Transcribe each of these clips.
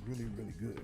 really, really good.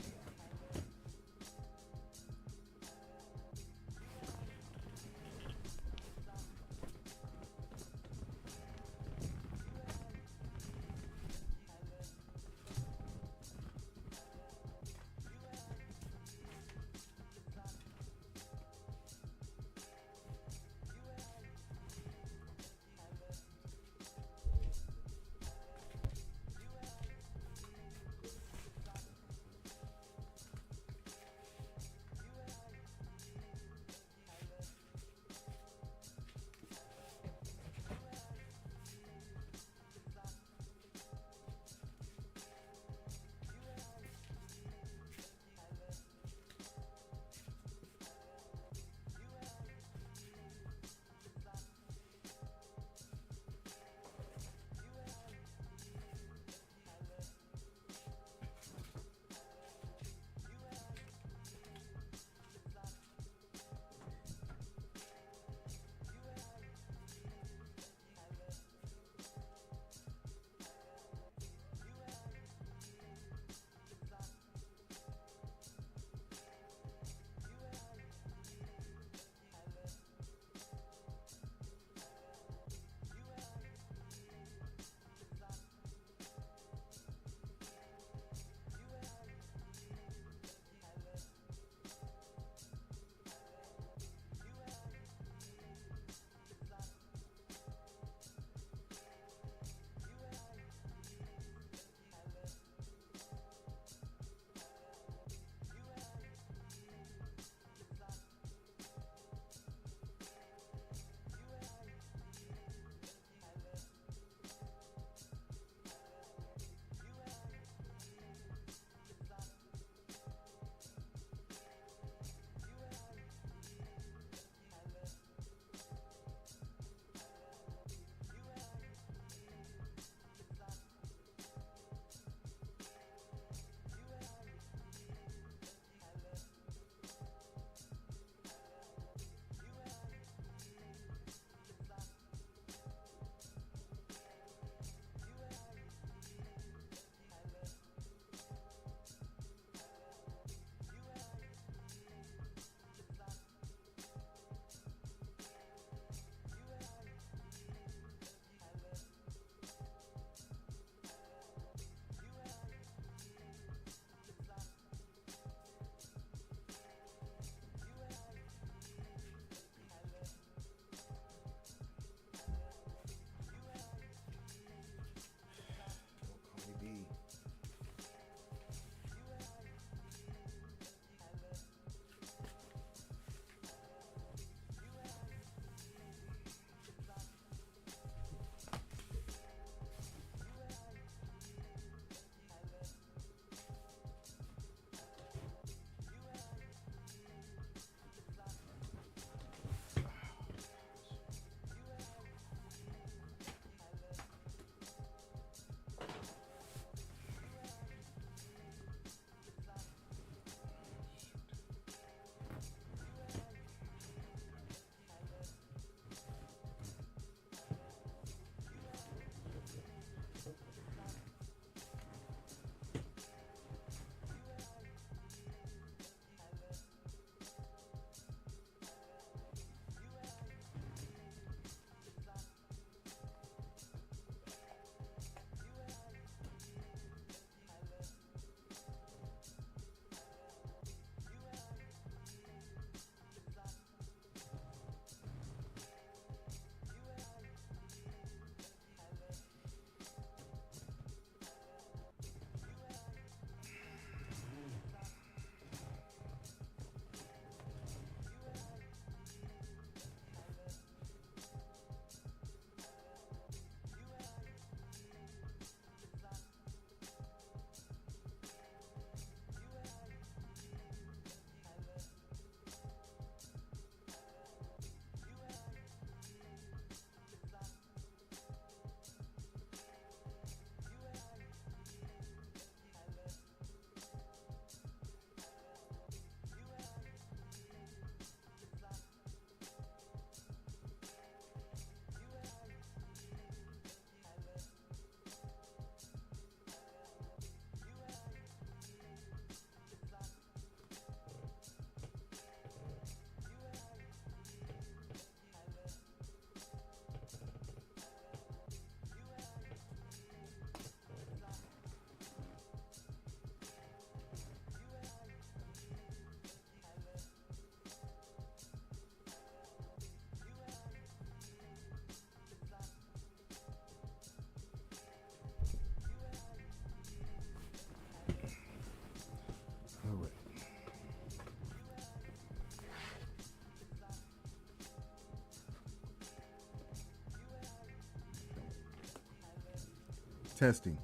Testing.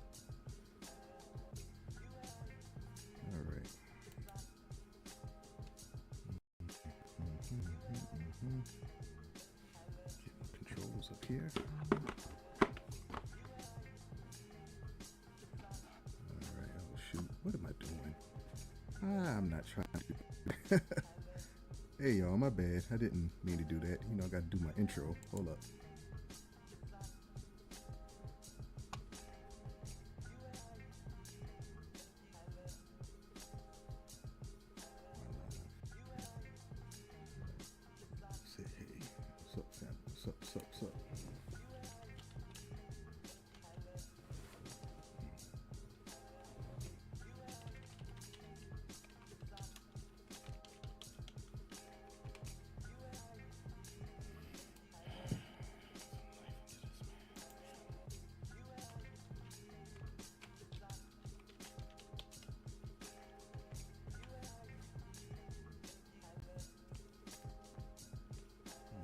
All right. Get controls up here. All right. Oh shoot! What am I doing? I'm not trying to. Hey y'all, my bad. I didn't mean to do that. You know, I got to do my intro. Hold up. Say hey, what's up, family? What's up? What's up? What's up?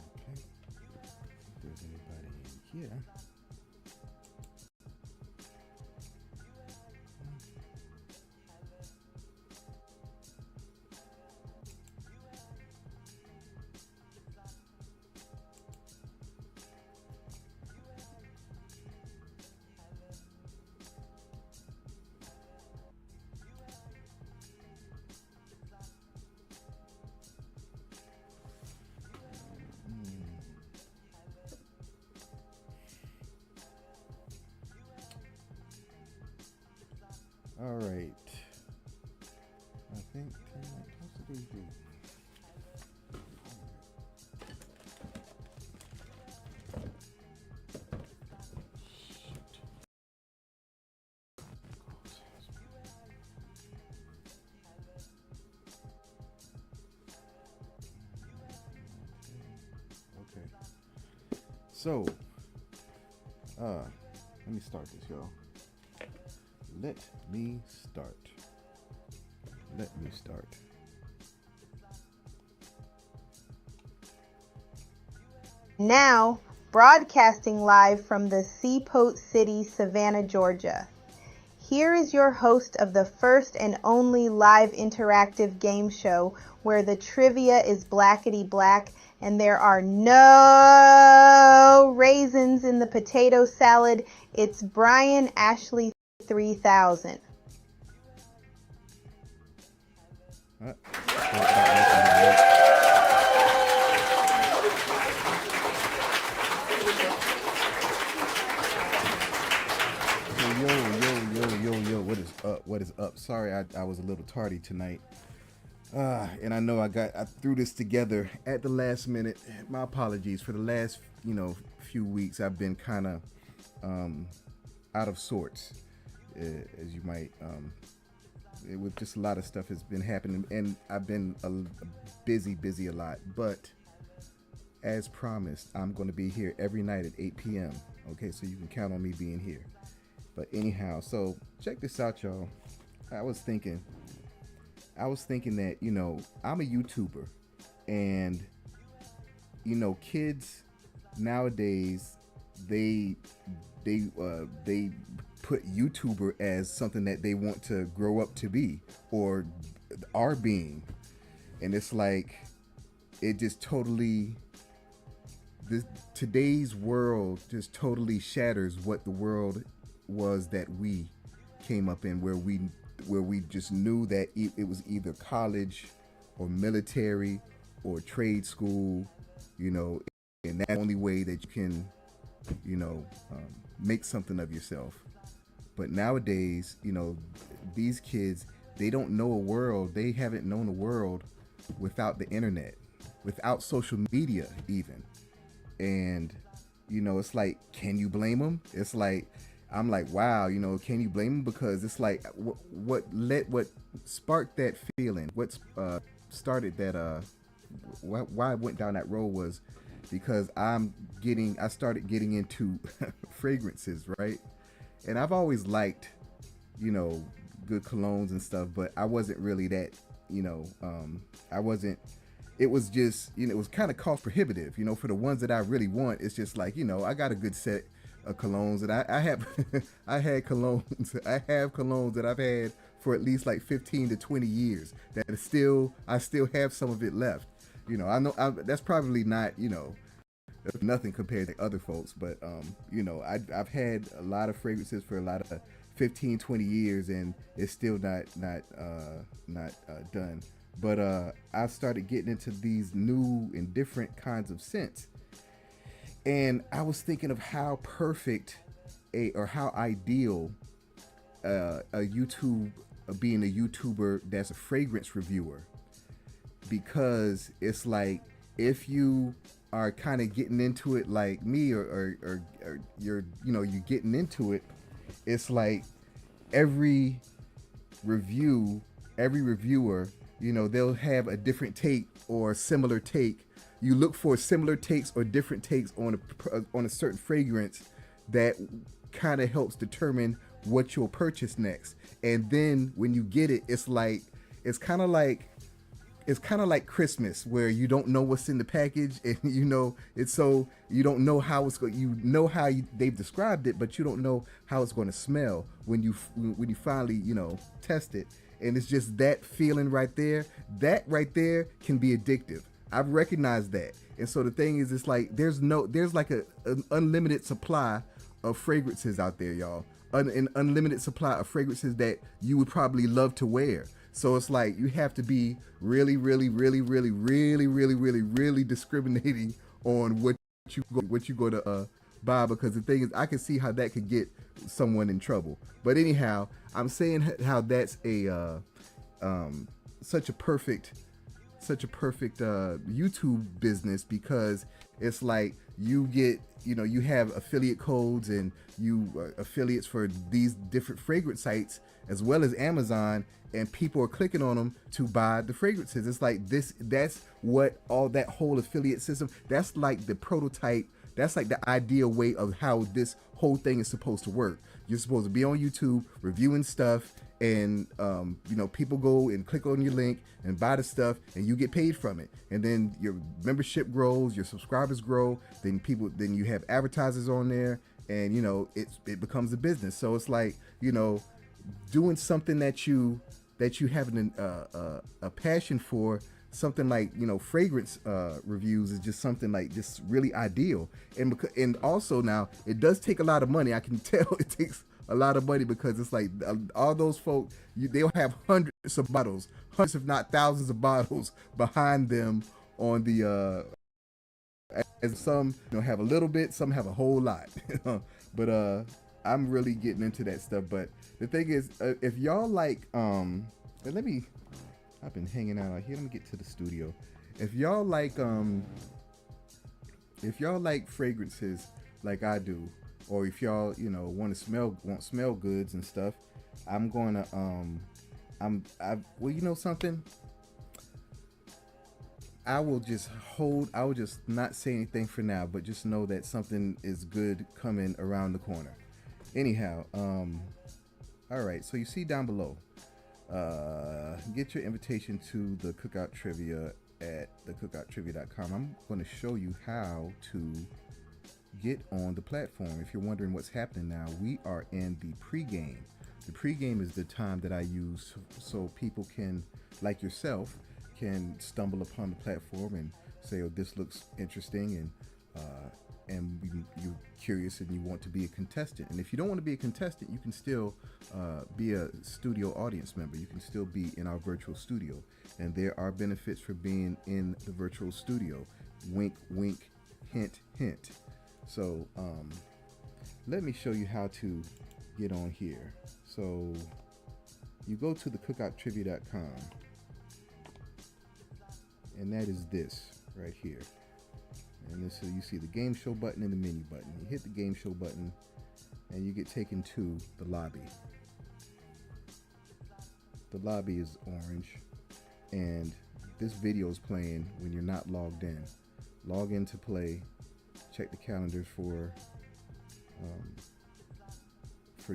Okay. If there's anybody in here. All right. I think what's today's date? Shoot. Okay. So, let me start this, y'all. Let me start. Let me start. Now, broadcasting live from the Seaport City, Savannah, Georgia. Here is your host of the first and only live interactive game show where the trivia is blackety black and there are no raisins in the potato salad. It's Brian Ashley 3000. Yo, what is up? What is up? Sorry, I was a little tardy tonight. And I know I threw this together at the last minute. My apologies. For the last, few weeks, I've been kind of out of sorts, as you might. With just a lot of stuff has been happening, and I've been busy a lot. But as promised, I'm going to be here every night at 8 p.m. Okay, so you can count on me being here. But anyhow, so check this out, y'all. I was thinking that, I'm a YouTuber, and, kids nowadays, they put YouTuber as something that they want to grow up to be or are being. And it's like, it just totally, today's world just totally shatters what the world was that we came up in, where we just knew that it was either college or military or trade school, and that's the only way that you can, make something of yourself. But nowadays, these kids, they don't know a world. They haven't known a world without the internet, without social media even. And, it's like, can you blame them? It's like, I'm like, wow, can you blame them? Because it's like, what sparked that feeling? What started that? Why I went down that road was because I started getting into fragrances, right? And I've always liked, good colognes and stuff, but I wasn't really that, I wasn't. It was just, it was kind of cost prohibitive, for the ones that I really want. It's just like, I got a good set colognes, and I have I had colognes. I have colognes that I've had for at least like 15 to 20 years. That is still I still have some of it left. I know that's probably not nothing compared to other folks, but I've had a lot of fragrances for a lot of 15, 20 years, and it's still not done. But I started getting into these new and different kinds of scents, and I was thinking of how perfect or how ideal a YouTube being a YouTuber that's a fragrance reviewer, because it's like if you are kind of getting into it like me, or you're getting into it, it's like every reviewer, they'll have a different take or a similar take. You look for similar takes or different takes on a certain fragrance that kind of helps determine what you'll purchase next. And then when you get it, it's kind of like Christmas, where you don't know what's in the package, and it's so you don't know how it's going. They've described it, but you don't know how it's going to smell when you finally test it. And it's just that feeling right there. That right there can be addictive. I've recognized that. And so the thing is, it's like there's like an unlimited supply of fragrances out there, y'all. An unlimited supply of fragrances that you would probably love to wear. So it's like you have to be really, really, really, really, really, really, really, really discriminating on what you go to buy, because the thing is, I can see how that could get someone in trouble. But anyhow, I'm saying how that's a such a perfect YouTube business, because it's like you get you have affiliate codes, and you affiliates for these different fragrance sites as well as Amazon, and people are clicking on them to buy the fragrances. It's like that's what all that whole affiliate system, that's like the prototype, that's like the ideal way of how this whole thing is supposed to work. You're supposed to be on YouTube reviewing stuff, and people go and click on your link and buy the stuff, and you get paid from it. And then your membership grows, your subscribers grow, then you have advertisers on there, and it becomes a business. So it's like doing something that you have a passion for, something like fragrance reviews, is just something like just really ideal. And also now it does take a lot of money. I can tell it takes a lot of money, because it's like all those folk, they'll have hundreds of bottles, hundreds if not thousands of bottles behind them on the and some have a little bit, some have a whole lot. But I'm really getting into that stuff. But the thing is, if y'all like I've been hanging out here, let me get to the studio. If y'all like fragrances like I do, or if y'all want smell goods and stuff, I'm gonna something, I will just not say anything for now, but just know that something is good coming around the corner. Anyhow, all right, so you see down below, get your invitation to the cookout trivia at thecookouttrivia.com. I'm going to show you how to get on the platform. If you're wondering what's happening now, we are in the pregame. The pregame is the time that I use so people can, like yourself, can stumble upon the platform and say, oh, this looks interesting, and you're curious and you want to be a contestant. And if you don't want to be a contestant, you can still be a studio audience member. You can still be in our virtual studio, and there are benefits for being in the virtual studio. Wink, wink, hint, hint. So let me show you how to get on here. So you go to thecookouttrivia.com, and that is this right here. And this, so you see the game show button and the menu button. You hit the game show button and you get taken to the lobby. The lobby is orange, and this video is playing when you're not logged in. Log in to play, check the calendars for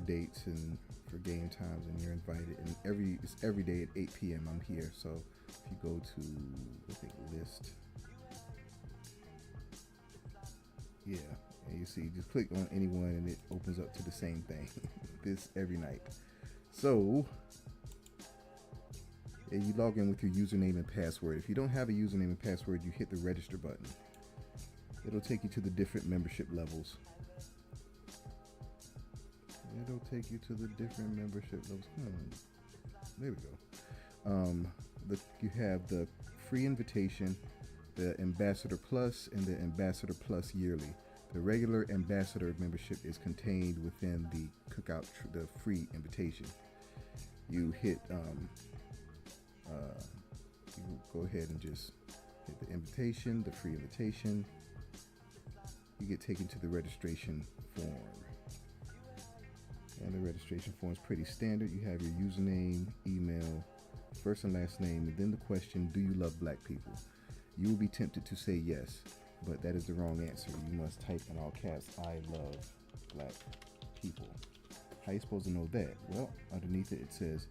dates and for game times, and you're invited. And it's every day at 8 p.m. I'm here. So if you go to, I think, list, yeah, And you see, just click on any one and it opens up to the same thing. This every night. So, and you log in with your username and password. If you don't have a username and password, you hit the register button. It'll take you to the different membership levels. It'll take you to the different membership levels. There we go. You have the free invitation, the Ambassador Plus, and the Ambassador Plus yearly. The regular Ambassador membership is contained within the cookout, the free invitation. You hit, you go ahead and just hit the invitation, the free invitation. You get taken to the registration form. And the registration form is pretty standard. You have your username, email, first and last name, and then the question, do you love black people? You will be tempted to say yes, but that is the wrong answer. You must type in all caps, I love black people. How are you supposed to know that? Well, underneath it, it says,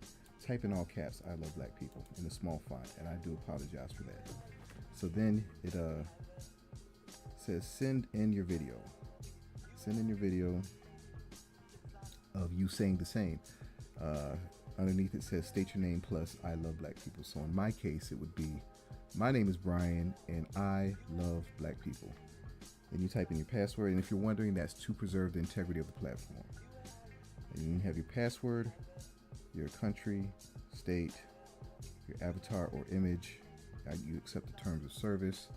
type in all caps, I love black people, in a small font, and I do apologize for that. So then it says, send in your video. Send in your video of you saying the same. Underneath it says, state your name plus I love black people. So in my case, it would be, my name is Brian and I love black people. And you type in your password, and if you're wondering, that's to preserve the integrity of the platform. And you have your password, your country, state, your avatar or image. You accept the terms of service,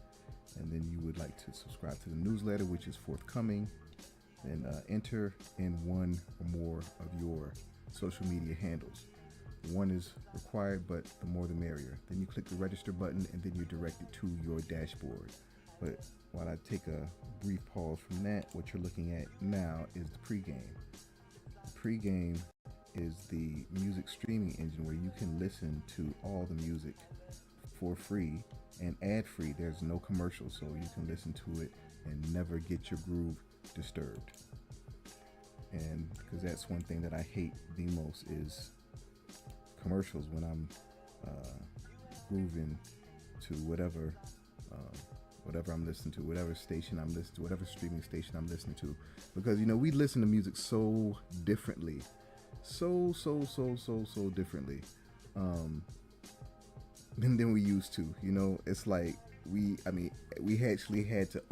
and then you would like to subscribe to the newsletter, which is forthcoming. And enter in one or more of your social media handles. One is required, but the more the merrier. Then you click the register button, and then you're directed to your dashboard. But while I take a brief pause from that, what you're looking at now is the pregame. The pregame is the music streaming engine where you can listen to all the music for free and ad-free. There's no commercials, so you can listen to it and never get your groove disturbed. And because that's one thing that I hate the most is commercials when I'm grooving to whatever I'm listening to, whatever station I'm listening to, whatever streaming station I'm listening to, because we listen to music so differently, so differently than we used to. It's like we actually had to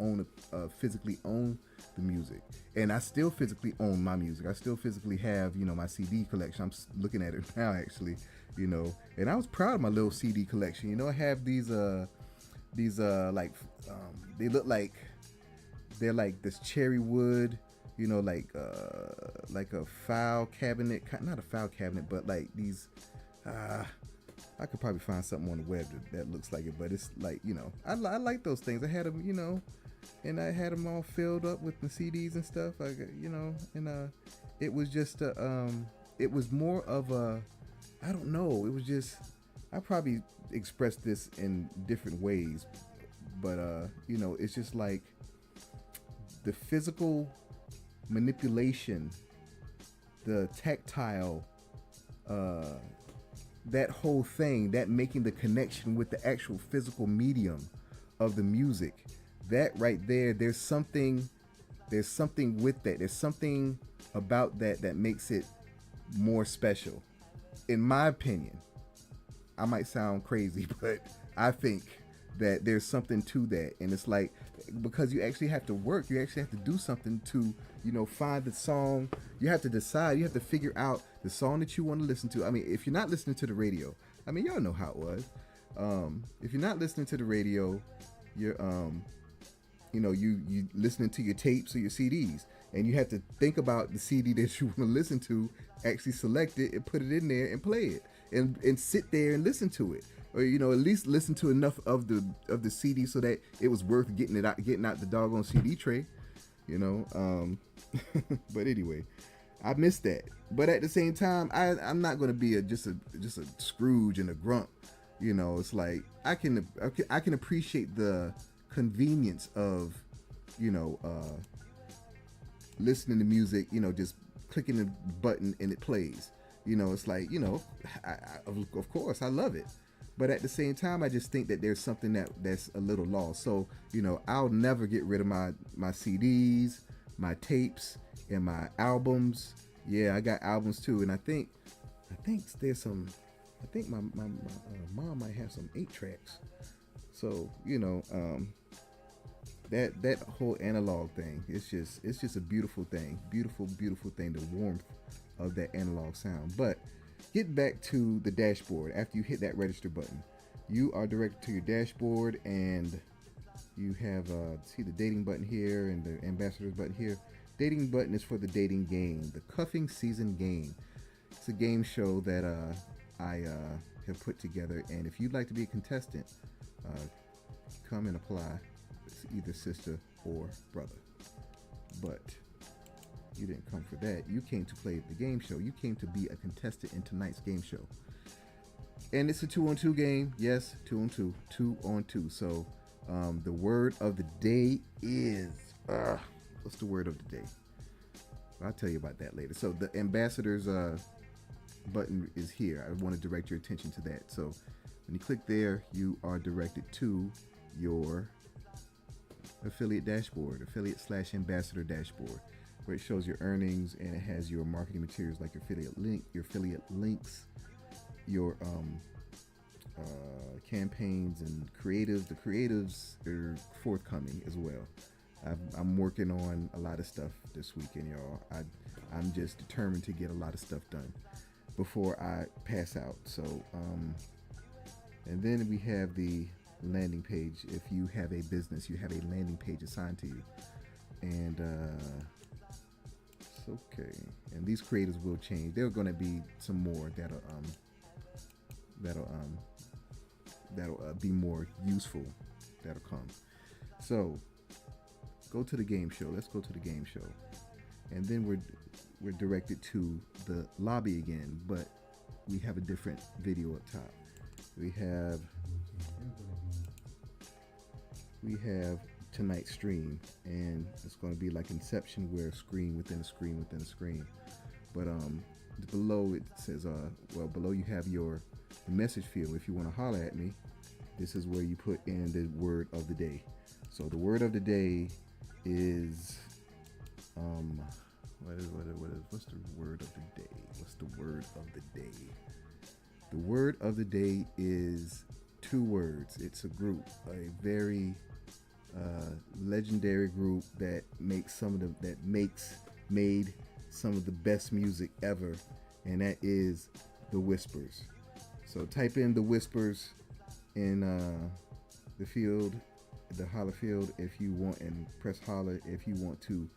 physically own the music, and I still physically own my music. I still physically have my CD collection. I'm looking at it now actually, and I was proud of my little CD collection. I have these like they look like they're like this cherry wood, like a file cabinet, not a file cabinet, but like these I could probably find something on the web that looks like it, but it's like, I like those things. I had them, and I had them all filled up with the CDs and stuff. And it was just, it was more of a, I don't know. It was just, I probably expressed this in different ways, but, it's just like the physical manipulation, the tactile, that whole thing, that making the connection with the actual physical medium of the music, that right there, there's something with that. There's something about that makes it more special. In my opinion, I might sound crazy, but I think that there's something to that. And it's like, because you actually have to work, you actually have to do something to, find the song. You have to decide, you have to figure out the song that you want to listen to. I mean, if you're not listening to the radio, y'all know how it was. If you're not listening to the radio, you're, you listening to your tapes or your CDs, and you have to think about the CD that you want to listen to, actually select it and put it in there and play it, and sit there and listen to it, or at least listen to enough of the CD so that it was worth getting out the doggone CD tray, But anyway, I miss that. But at the same time, I'm not going to be just a Scrooge and a grump. It's like I can appreciate the convenience of listening to music. Just clicking the button and it plays. It's like of course I love it. But at the same time, I just think that there's something that's a little lost. So I'll never get rid of my CDs. my tapes and my albums. Yeah, I got albums too, and I think there's some. I think my mom might have some 8 tracks. So that whole analog thing, it's just a beautiful thing, beautiful thing. The warmth of that analog sound. But get back to the dashboard. After you hit that register button, you are directed to your dashboard, and you have see the dating button here and the ambassadors button here. Dating button is for the dating game, the cuffing season game. It's a game show that I have put together, and if you'd like to be a contestant, uh, come and apply. It's either sister or brother. But you didn't come for that. You came to play the game show. You came to be a contestant in tonight's game show. And it's a 2-on-2 game. Yes, 2-on-2. 2-on-2. So the word of the day is... what's the word of the day? I'll tell you about that later. So the ambassadors button is here. I want to direct your attention to that. So when you click there, you are directed to your affiliate dashboard, affiliate/ambassador dashboard, where it shows your earnings, and it has your marketing materials like your affiliate links, your campaigns and creatives. The creatives are forthcoming as well. I'm working on a lot of stuff this weekend, y'all. I'm just determined to get a lot of stuff done before I pass out. So, and then we have the landing page. If you have a business, you have a landing page assigned to you, and it's okay. And these creators will change. There are going to be some more that'll be more useful. That'll come. So go to the game show. Let's go to the game show, and then we're directed to the lobby again, but we have a different video up top. We have tonight's stream, and it's going to be like Inception, where a screen within a screen within a screen. But below it says below you have your message field. If you want to holler at me, this is where you put in the word of the day. So the word of the day is what's the word of the day? What's the word of the day? The word of the day is 2 words. It's a group, a very legendary group that made some of the best music ever, and that is the Whispers. So type in the Whispers in the field, the holler field, if you want, and press holler if you want to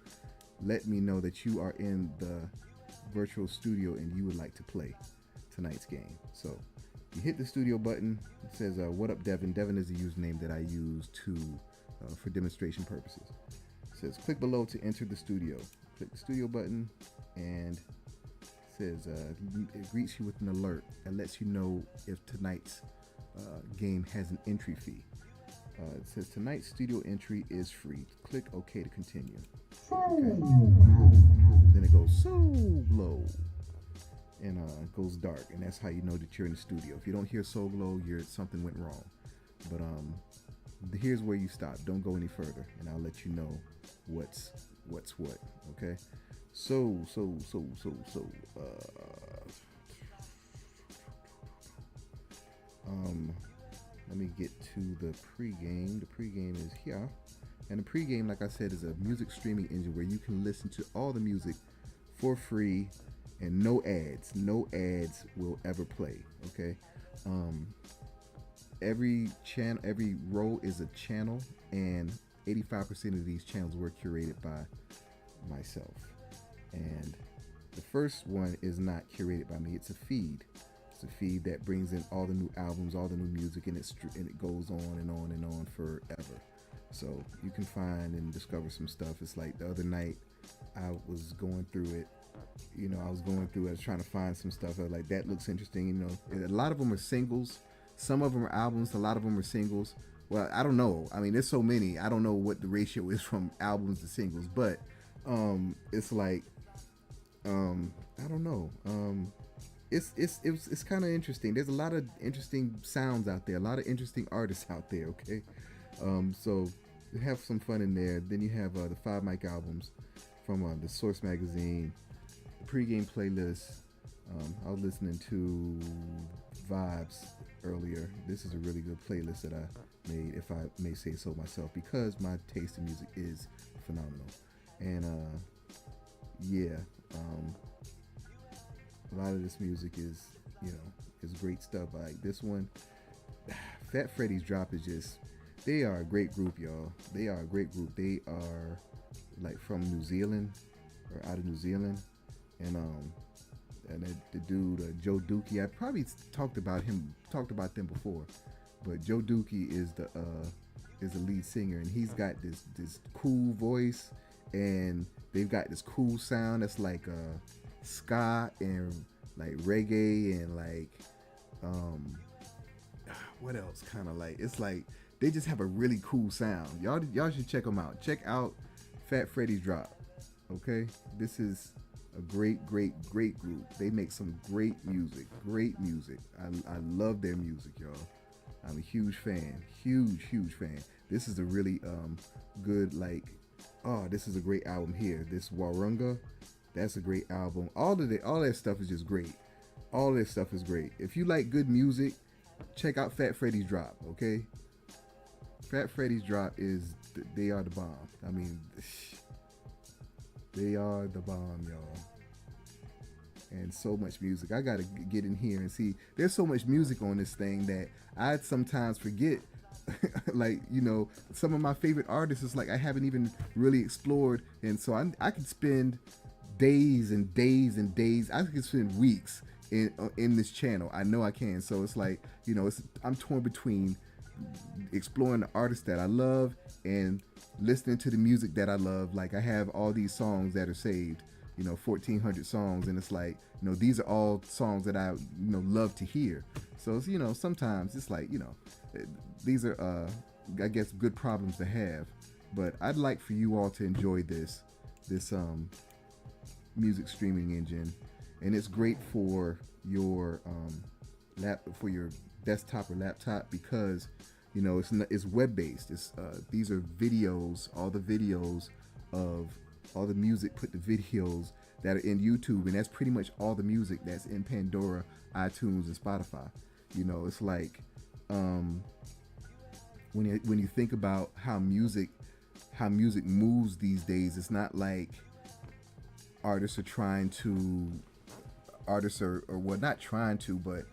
let me know that you are in the virtual studio and you would like to play tonight's game. So you hit the studio button. It says what up, Devin. Devin is the username that I use for demonstration purposes. It says click below to enter the studio. Click the studio button, and it says it greets you with an alert and lets you know if tonight's game has an entry fee. It says tonight's studio entry is free. Click OK to continue. Okay. Then it goes so low, and goes dark, and that's how you know that you're in the studio. If you don't hear so low, something went wrong. But here's where you stop. Don't go any further, and I'll let you know what's what. Okay. So. Let me get to the pregame. The pregame is here. And the pregame, like I said, is a music streaming engine where you can listen to all the music for free and no ads. No ads will ever play. Okay. Every row is a channel, and 85% of these channels were curated by myself. And the first one is not curated by me. It's a feed. It's a feed that brings in all the new albums, all the new music, and it goes on and on and on forever. So you can find and discover some stuff. It's like the other night I was going through it. I was trying to find some stuff. I was like, that looks interesting. A lot of them are singles. Some of them are albums. A lot of them are singles. Well, I don't know. I mean, there's so many. I don't know what the ratio is from albums to singles, but it's like, I don't know. It's kind of interesting. There's a lot of interesting sounds out there, a lot of interesting artists out there. Okay, so have some fun in there. Then you have the Five Mic albums from the Source magazine, the pregame playlist. I was listening to Vibes earlier. This is a really good playlist that I made, if I may say so myself, because my taste in music is phenomenal. And yeah, a lot of this music is, is great stuff. Like this one, Fat Freddy's Drop is just, they are a great group, y'all. They are a great group. They are like from New Zealand, or out of New Zealand. And the dude Joe Dookie, I probably talked about them before, but Joe Dookie is the lead singer, and he's got this cool voice, and they've got this cool sound that's like ska and like reggae and like what else, kind of like, it's like they just have a really cool sound. Y'all should check them out. Check out Fat Freddy's Drop. Okay, this is a great group. They make some great music. I love their music, y'all. I'm a huge fan. Huge fan. This is a really good, like, this is a great album here. This Warunga, that's a great album. All that stuff is just great. All this stuff is great. If you like good music, check out Fat Freddy's Drop, okay? Fat Freddy's Drop they are the bomb. I mean, they are the bomb, y'all. And so much music. I gotta get in here and see. There's so much music on this thing that I sometimes forget. Like, some of my favorite artists is like I haven't even really explored, and so I could spend days and days and days. I could spend weeks in this channel. I know I can. So it's like, I'm torn between exploring the artists that I love and listening to the music that I love. Like, I have all these songs that are saved, 1,400 songs, and it's like, these are all songs that I love to hear. So it's, sometimes it's like, these are I guess good problems to have, but I'd like for you all to enjoy this music streaming engine, and it's great for your for your desktop or laptop, because it's web based. These are videos, all the videos of all the music, put the videos that are in YouTube, and that's pretty much all the music that's in Pandora, iTunes, and Spotify. It's like when you think about how music moves these days, it's not like artists are well, not trying to, but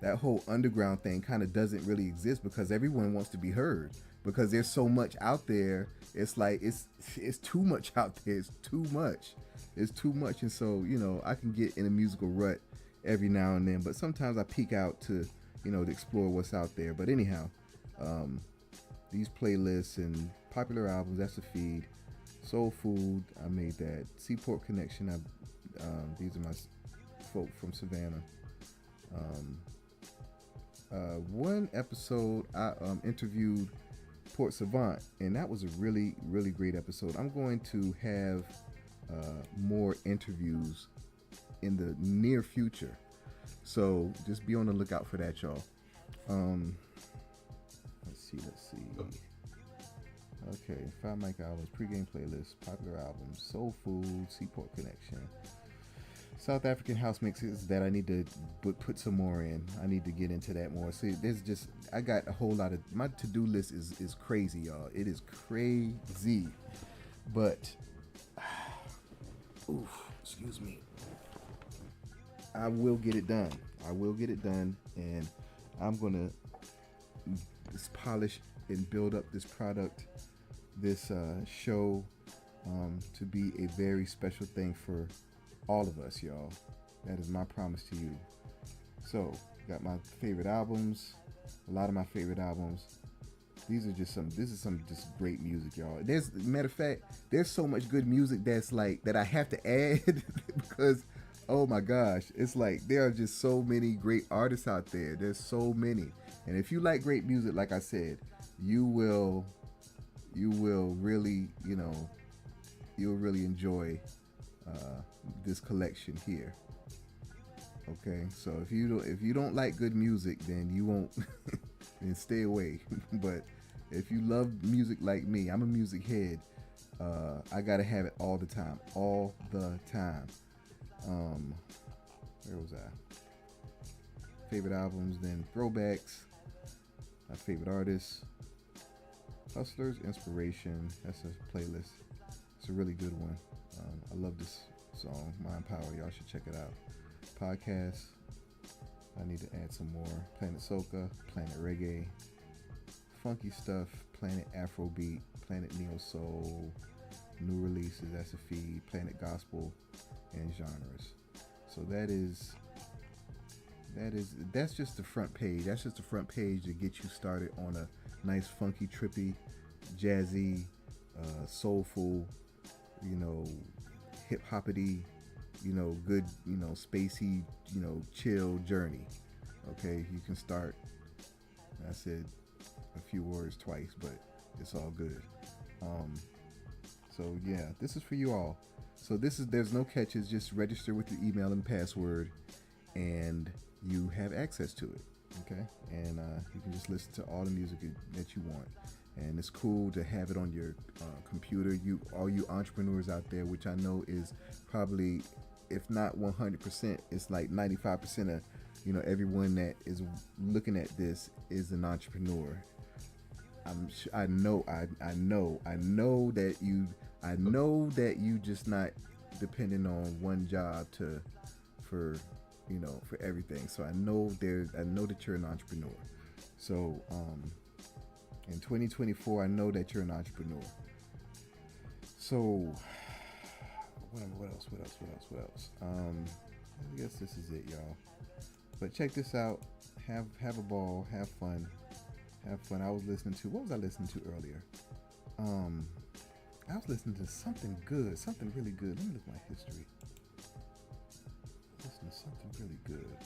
that whole underground thing kind of doesn't really exist, because everyone wants to be heard, because there's so much out there. It's like it's too much out there. It's too much. And so I can get in a musical rut every now and then, but sometimes I peek out to to explore what's out there. But anyhow, these playlists and popular albums, that's the feed. Soul Food, I made that. Seaport Connection, these are my folk from Savannah. One episode I interviewed Port Savant, and that was a really, really great episode. I'm going to have more interviews in the near future, so just be on the lookout for that, y'all. Let's see. Okay, Five Mic albums, pregame playlist, popular albums, Soul Food, Seaport Connection, South African house mixes that I need to put some more in. I need to get into that more. See, I got a whole lot of, my to-do list is crazy, y'all. It is crazy, but excuse me. I will get it done. And I'm gonna polish and build up this product, this show, to be a very special thing for all of us, y'all. That is my promise to you. So, got my favorite albums, a lot of my favorite albums. This is some just great music, y'all. Matter of fact, there's so much good music that's like, that I have to add because, oh my gosh, it's like there are just so many great artists out there. There's so many. And if you like great music, like I said, you will really, you'll really enjoy this collection here. Okay, so if you don't like good music, then you won't, then stay away. But If you love music like me, I'm a music head. I gotta have it all the time, all the time. Where was I? Favorite albums, then throwbacks. My favorite artists. Hustlers, Inspiration. That's a playlist. It's a really good one. I love this song, Mind Power. Y'all should check it out. Podcast. I need to add some more. Planet Soca, Planet Reggae, funky stuff, Planet Afrobeat, Planet Neo Soul, new releases. That's a feed. Planet Gospel, and genres. So that's just the front page. That's just the front page to get you started on a nice, funky, trippy, jazzy, soulful, hip hoppity, good, spacey, chill journey. Okay, you can start. I said a few words twice, but it's all good. So yeah, this is for you all. So there's no catches. Just register with your email and password, and you have access to it. Okay, and you can just listen to all the music that you want. And it's cool to have it on your computer. All you entrepreneurs out there, which I know is probably, if not 100%, it's like 95% of everyone that is looking at this is an entrepreneur. I know that you just not depending on one job for everything. So I know that you're an entrepreneur. So in 2024, I know that you're an entrepreneur. So what else? I guess this is it, y'all. But check this out. Have a ball. Have fun. What was I listening to earlier? I was listening to something really good. Let me look at my history. Listening to something really good.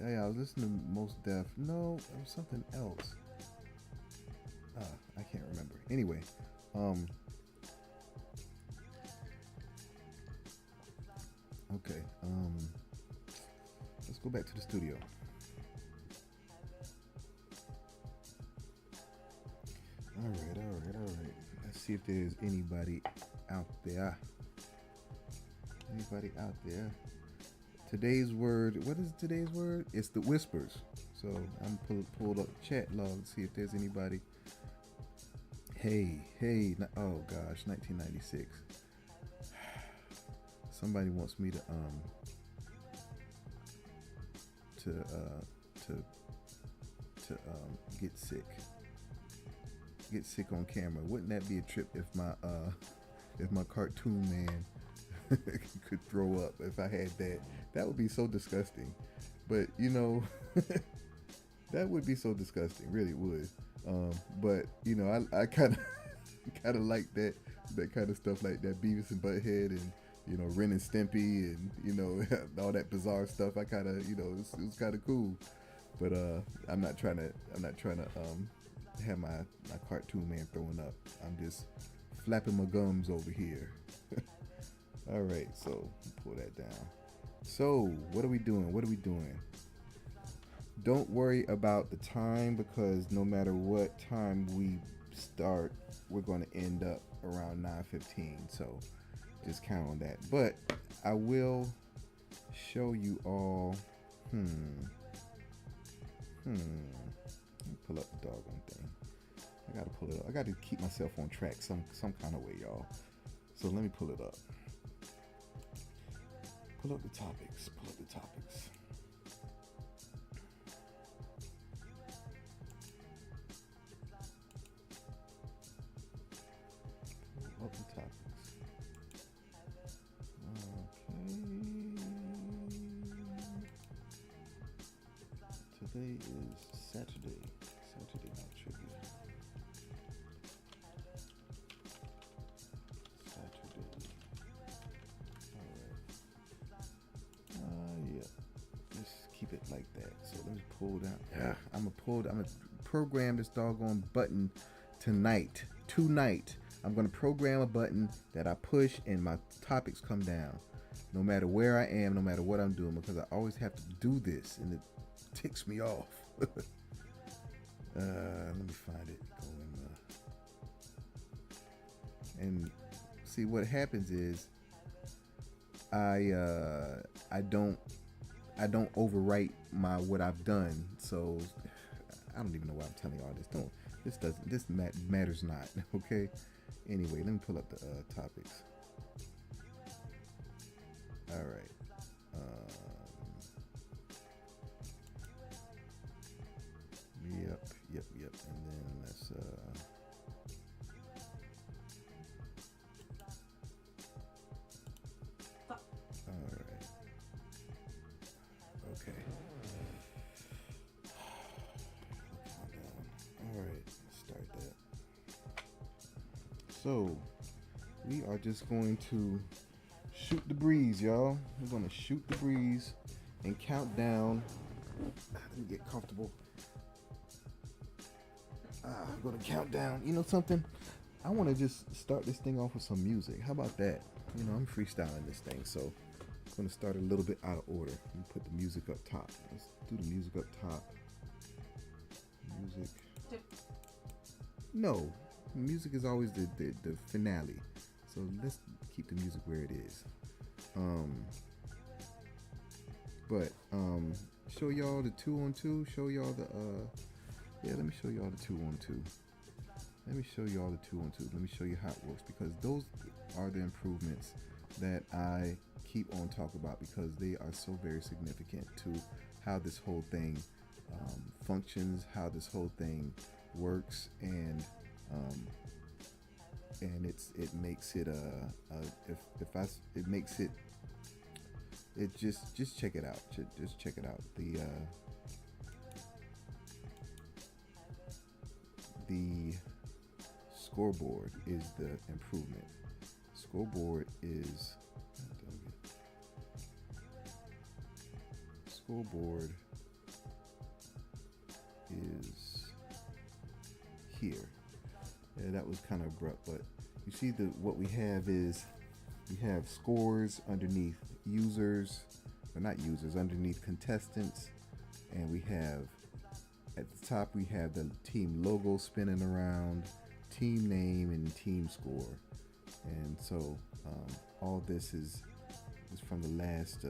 I was listening to Most Def. No, it was something else. I can't remember. Anyway, okay. Let's go back to the studio. All right. Let's see if there's anybody out there. Today's word. What is today's word? It's the whispers. So I'm pulled up chat log to see if there's anybody. Hey. Oh gosh, 1996. Somebody wants me to get sick on camera. Wouldn't that be a trip if my cartoon man could throw up if I had that? That would be so disgusting. But that would be so disgusting, really would. But I kind of like that kind of stuff, like that Beavis and Butthead and Ren and Stimpy and all that bizarre stuff. I kind of it was kind of cool. But I'm not trying to have my cartoon man throwing up. I'm just flapping my gums over here. All right, so pull that down. So what are we doing? Don't worry about the time, because no matter what time we start, we're going to end up around 9:15. So just count on that. But I will show you all. Let me pull up the doggone thing. I gotta pull it up. I gotta keep myself on track some kind of way, y'all. So let me pull it up. Pull up the topics. Pull up the topics. Okay. Today is Saturday. Saturday night trivia. Saturday. Alright. Yeah. Just keep it like that. So let me pull down. Yeah. I'm gonna program this doggone button tonight. I'm gonna program a button that I push and my topics come down. No matter where I am, no matter what I'm doing, because I always have to do this and it ticks me off. Let me find it. Go in, and see what happens is I don't overwrite my what I've done. So I don't even know why I'm telling you all this. This matters not. Okay. Anyway, let me pull up the topics. All right. Yep. And then let's all right. Okay. All right. Start that. So we are just going to shoot the breeze, y'all. We're gonna shoot the breeze and count down. Let me get comfortable. I'm gonna count down. You know something? I want to just start this thing off with some music. How about that? You know, I'm freestyling this thing, so I'm gonna start a little bit out of order. Let me put the music up top. Let's do the music up top. Music. No, music is always the finale. So let's keep the music where it is. Show y'all the 2-on-2. Show y'all the let me show y'all the 2-on-2. Let me show y'all the 2-on-2. Let me show you how it works, because those are the improvements that I keep on talking about, because they are so very significant to how this whole thing functions, how this whole thing works, and it makes it just check it out. Just check it out. The scoreboard is the improvement. Scoreboard is here. Yeah, that was kind of abrupt, but you see what we have is we have scores underneath users, or not users, underneath contestants, and we have at the top we have the team logo spinning around, team name, and team score. And so all this is from the last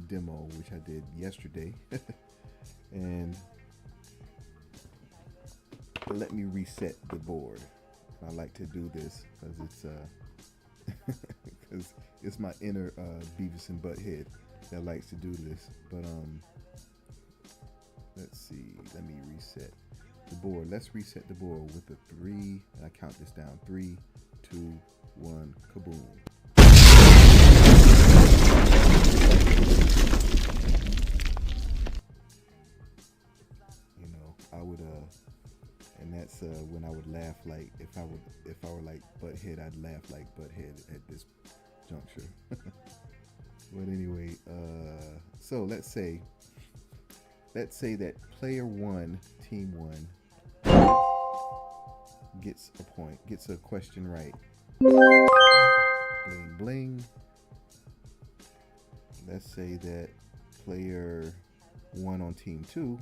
demo, which I did yesterday. And let me reset the board. I like to do this because it's my inner Beavis and Butthead that likes to do this. But let's see. Let me reset the board. Let's reset the board with the 3, and I count this down. 3, 2, 1, kaboom. You know, I would and that's when I would laugh like if I were like Butthead, I'd laugh like Butthead at this juncture. But anyway, so let's say that player 1, team 1, gets a question right. Bling bling. Let's say that player 1 on team 2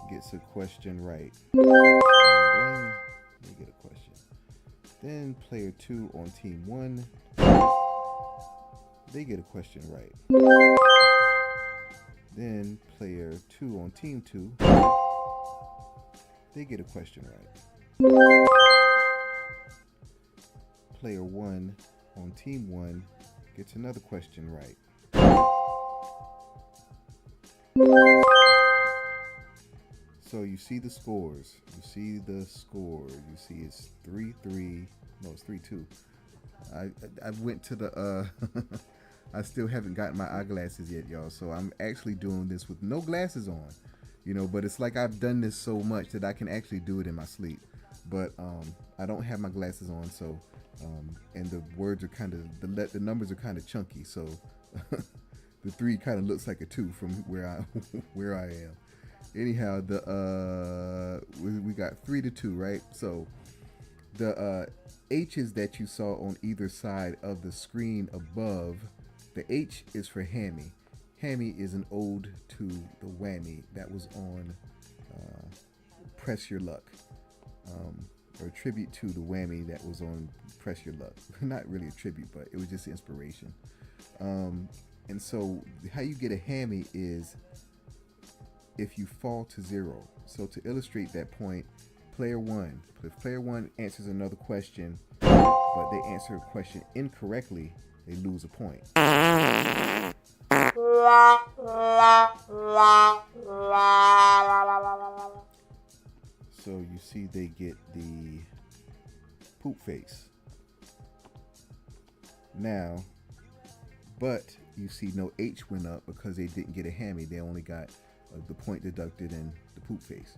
gets a question right. Bling bling. They get a question. Then player 2 on team 1, they get a question right. Then player 2 on team 2, they get a question right. Player 1 on team 1 gets another question right. So you see the scores. You see it's 3-3. No, it's 3-2. I went to the I still haven't gotten my eyeglasses yet, y'all. So I'm actually doing this with no glasses on, you know. But it's like I've done this so much that I can actually do it in my sleep. But I don't have my glasses on, so and the words are kind of the numbers are kind of chunky. So the 3 kind of looks like a 2 from where I am. Anyhow, we got 3-2, right? So the H's that you saw on either side of the screen above, the H is for Hammy. Hammy is an ode to the whammy that was on Press Your Luck, or a tribute to the whammy that was on Press Your Luck. Not really a tribute, but it was just inspiration. And so how you get a hammy is if you fall to 0. So to illustrate that point, if player one answers another question, but they answer a question incorrectly, they lose a point. So you see they get the poop face. Now, but you see no H went up because they didn't get a hammy. They only got the point deducted and the poop face.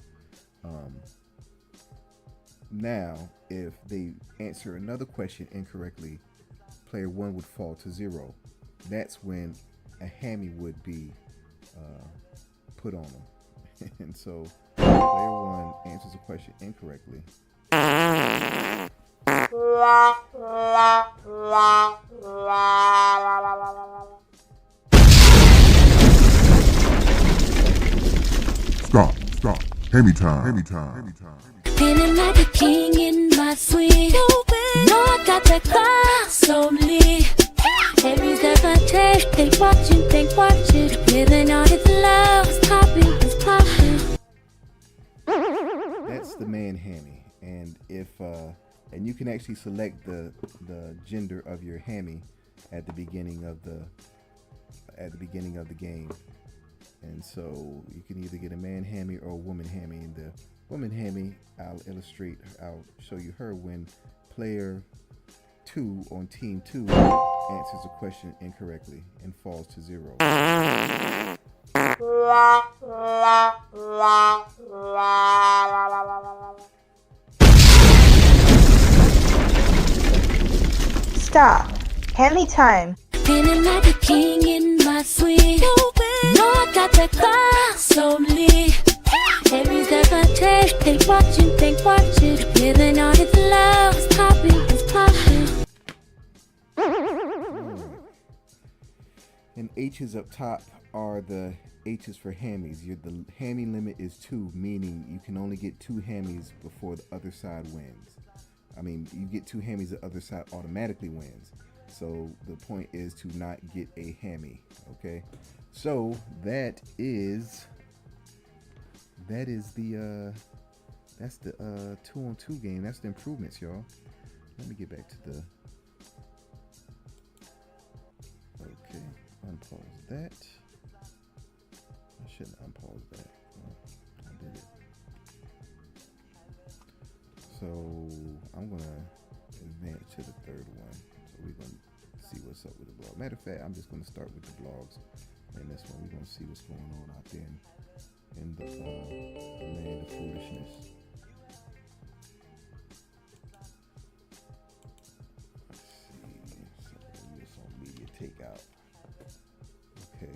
Now, if they answer another question incorrectly, player one would fall to 0. That's when a hammy would be put on them. And so, player one answers a question incorrectly. Stop. Hammy time. Feeling like a king in my suite. No, I got that class so lit. Every step I take, they watching. Living all his love, it's popping. That's the man hammy. And if and you can actually select the gender of your hammy at the beginning of the game. And so you can either get a man hammy or a woman hammy. And the woman hammy, I'll show you her when player 2 on team 2 answers a question incorrectly and falls to 0. Stop. Hammy time. Feeling like a king in my suite. No, I got that class so lit. Every step I take, they watching. Living all his love, it's popping. And H's up top are the H's for hammies. The hammy limit is 2, meaning you can only get 2 hammies before the other side wins. I mean, you get 2 hammies, the other side automatically wins. So the point is to not get a hammy. Okay, so that is the that's the 2-on-2 game. That's the improvements, y'all. Let me get back to the. Okay, unpause that. I shouldn't unpause that. I did it. So I'm gonna advance to the third one. So we're gonna see what's up with the blog. Matter of fact, I'm just gonna start with the blogs, and this one we're gonna see what's going on out there in the land of foolishness. Let's see. So this on media takeout. Okay.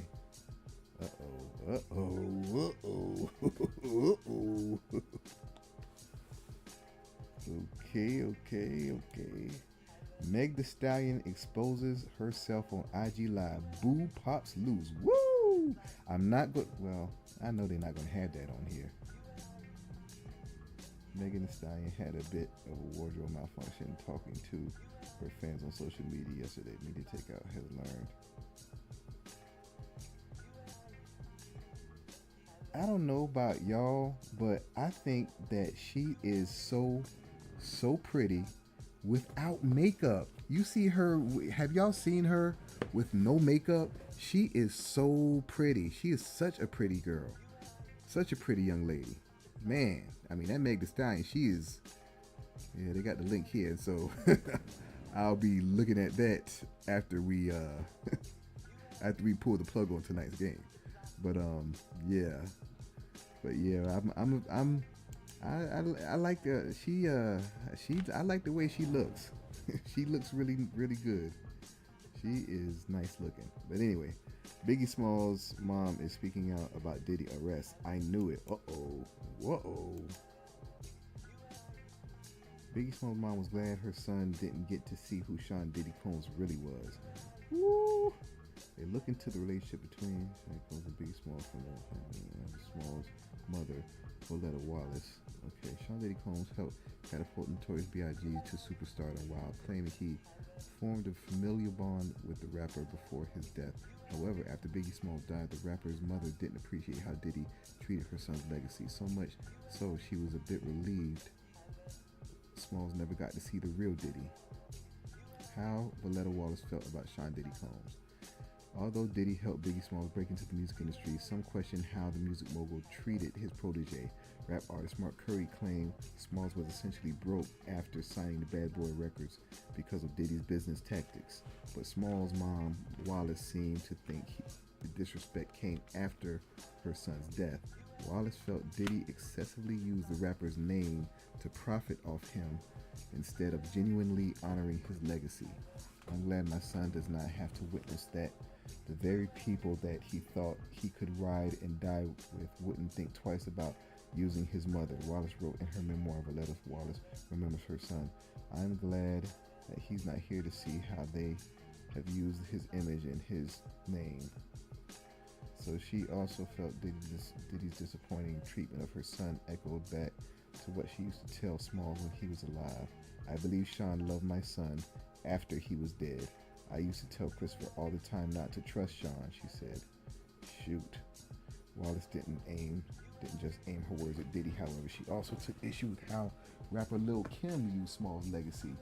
Okay. Meg Thee Stallion exposes herself on IG Live. Boo pops loose. Woo! I'm not good. Well, I know they're not going to have that on here. Megan Thee Stallion had a bit of a wardrobe malfunction talking to her fans on social media yesterday. Media Takeout has learned. I don't know about y'all, but I think that she is so pretty without makeup. You see her, have y'all seen her with no makeup? She is so pretty. She is such a pretty girl. Such a pretty young lady. Man, I mean, that Meg Thee Stallion, she is, yeah, they got the link here. So I'll be looking at that after we pull the plug on tonight's game. But yeah. I like I like the way she looks. She looks really, really good. She is nice looking. But anyway, Biggie Smalls' mom is speaking out about Diddy arrest. I knew it. Whoa. Biggie Smalls' mom was glad her son didn't get to see who Sean Diddy Combs really was. Woo! They look into the relationship between Biggie Smalls from Smalls' mother, Voletta Wallace. Okay, Sean Diddy Combs helped catapult Notorious B.I.G. to superstardom while claiming he formed a familial bond with the rapper before his death. However, after Biggie Smalls died, the rapper's mother didn't appreciate how Diddy treated her son's legacy, so much so she was a bit relieved Smalls never got to see the real Diddy. How Voletta Wallace felt about Sean Diddy Combs. Although Diddy helped Biggie Smalls break into the music industry, some question how the music mogul treated his protege. Rap artist Mark Curry claimed Smalls was essentially broke after signing the Bad Boy Records because of Diddy's business tactics. But Smalls' mom, Wallace, seemed to think the disrespect came after her son's death. Wallace felt Diddy excessively used the rapper's name to profit off him instead of genuinely honoring his legacy. I'm glad my son does not have to witness that. The very people that he thought he could ride and die with wouldn't think twice about using his mother, Wallace wrote in her memoir. Voletta Wallace remembers her son. I'm glad that he's not here to see how they have used his image and his name. So she also felt Diddy's disappointing treatment of her son echoed back to what she used to tell Smalls when he was alive. I believe Sean loved my son after he was dead. I used to tell Christopher all the time not to trust Sean, she said. Shoot. Wallace didn't just aim her words at Diddy, however. She also took issue with how rapper Lil' Kim used Smalls' legacy,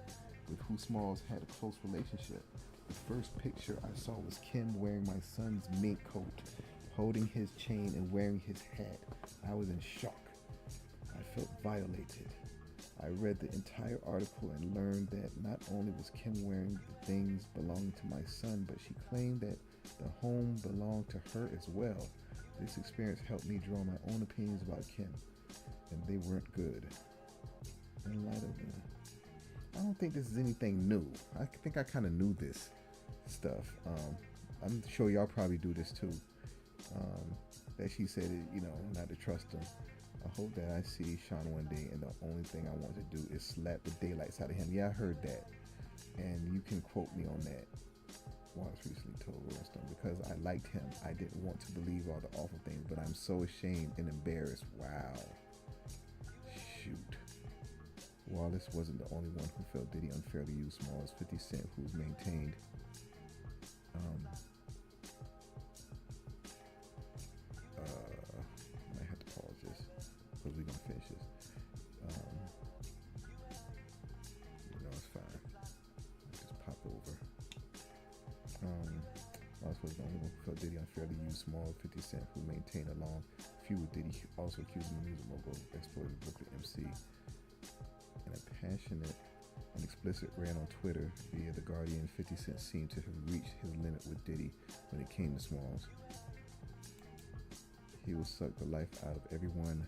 with who Smalls had a close relationship. The first picture I saw was Kim wearing my son's mink coat, holding his chain and wearing his hat. I was in shock. I felt violated. I read the entire article and learned that not only was Kim wearing the things belonging to my son, but she claimed that the home belonged to her as well. This experience helped me draw my own opinions about Kim, and they weren't good. In light of that, I don't think this is anything new. I think I kind of knew this stuff. I'm sure y'all probably do this too. That she said it, not to trust him. I hope that I see Sean one day and the only thing I want to do is slap the daylights out of him. Yeah, I heard that. And you can quote me on that. Wallace recently told Rolling Stone, because I liked him. I didn't want to believe all the awful things, but I'm so ashamed and embarrassed. Wow. Shoot. Wallace wasn't the only one who felt Diddy unfairly used Smalls. 50 Cent, who's maintained I might have to pause this because we're gonna finish this. It's fine. Just pop over. Wallace was the only one who felt Diddy unfairly used Smalls. 50 Cent, who maintained a long feud with Diddy, also accused the music mogul of exploiting Brooklyn MC. In a passionate and explicit rant on Twitter via The Guardian, 50 Cent seemed to have reached his limit with Diddy when it came to Smalls. He will suck the life out of everyone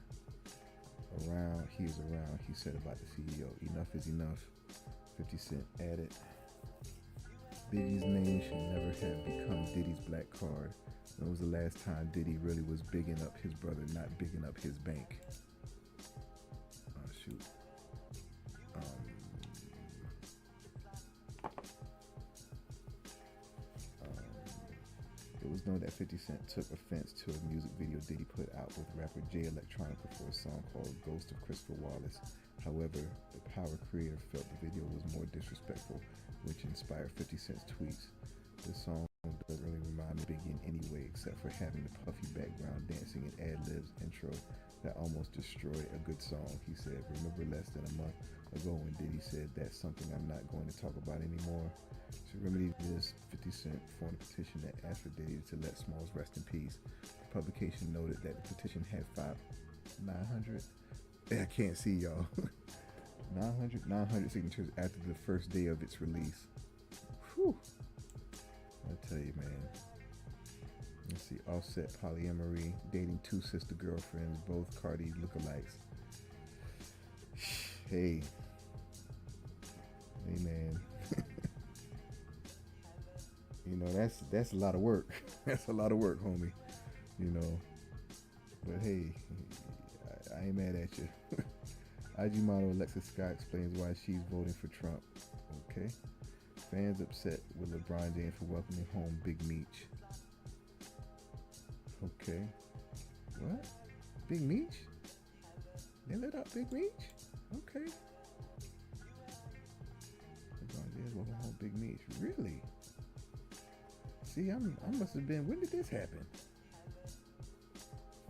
he is around, he said about the CEO. Enough is enough, 50 Cent added. Biggie's name should never have become Diddy's black card. When was the last time Diddy really was bigging up his brother, not bigging up his bank? Oh, shoot. It was known that 50 Cent took offense to a music video Diddy put out with rapper Jay Electronica for a song called Ghost of Christopher Wallace. However, the Power creator felt the video was more disrespectful, which inspired 50 Cent's tweets. This song doesn't really remind me of Biggie in any way except for having the puffy background dancing and ad-libs intro that almost destroyed a good song, he said. Remember less than a month ago when Diddy said that's something I'm not going to talk about anymore? To remedy this, 50 Cent formed a petition that asked for Diddy to let Smalls rest in peace. The publication noted that the petition had 900, I can't see y'all, 900 signatures after the first day of its release. Whew. I tell you, man. Let's see, Offset polyamory, dating 2 sister girlfriends, both Cardi lookalikes. Hey man. That's a lot of work. That's a lot of work, homie. But hey, I ain't mad at you. IG model Alexis Scott explains why she's voting for Trump. Okay. Fans upset with LeBron James for welcoming home Big Meech. Okay. What? Big Meech? They let out Big Meech? Okay. LeBron James welcome home Big Meech. Really? See, I must have been. When did this happen?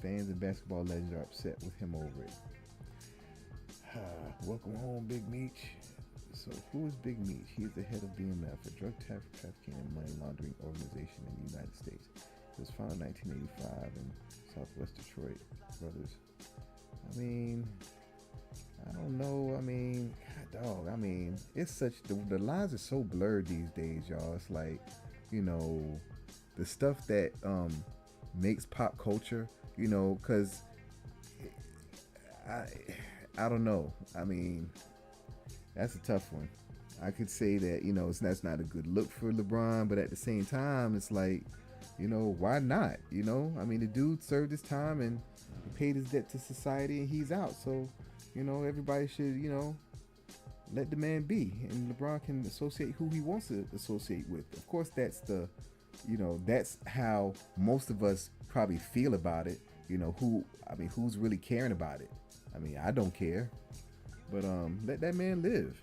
Fans and basketball legends are upset with him over it. Welcome home, Big Meech. So, who is Big Meech? He is the head of BMF, a drug trafficking and money laundering organization in the United States. It was founded in 1985 in Southwest Detroit. Brothers. I mean, I don't know. I mean, God, dog. I mean, it's such the lines are so blurred these days, y'all. It's like, you know, the stuff that makes pop culture, you know, because I don't know. I mean, that's a tough one. I could say that, you know, that's not a good look for LeBron, but at the same time, it's like, you know, why not? You know, I mean, the dude served his time and paid his debt to society, and he's out. So, you know, everybody should, you know, let the man be, and LeBron can associate who he wants to associate with. Of course, that's the, you know, that's how most of us probably feel about it. You know, who's really caring about it? I mean, I don't care, but let that man live.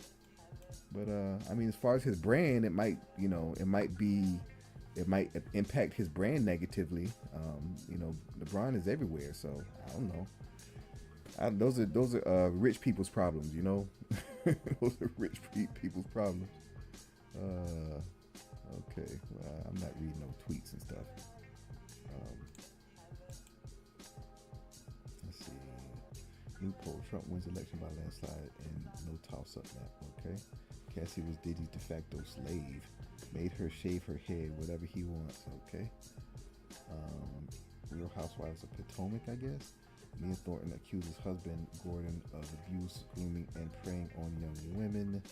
But I mean, as far as his brand, it might, you know, it might impact his brand negatively. You know, LeBron is everywhere, so I don't know. Those are rich people's problems, you know. Those are rich people's problems. Okay, well, I'm not reading no tweets and stuff. Let's see. New poll: Trump wins election by landslide and no toss-up map. Okay. Cassie was Diddy's de facto slave. Made her shave her head, whatever he wants. Okay. Real Housewives of Potomac, I guess. Mia Thornton accuses husband Gordon of abuse, grooming, and preying on young women.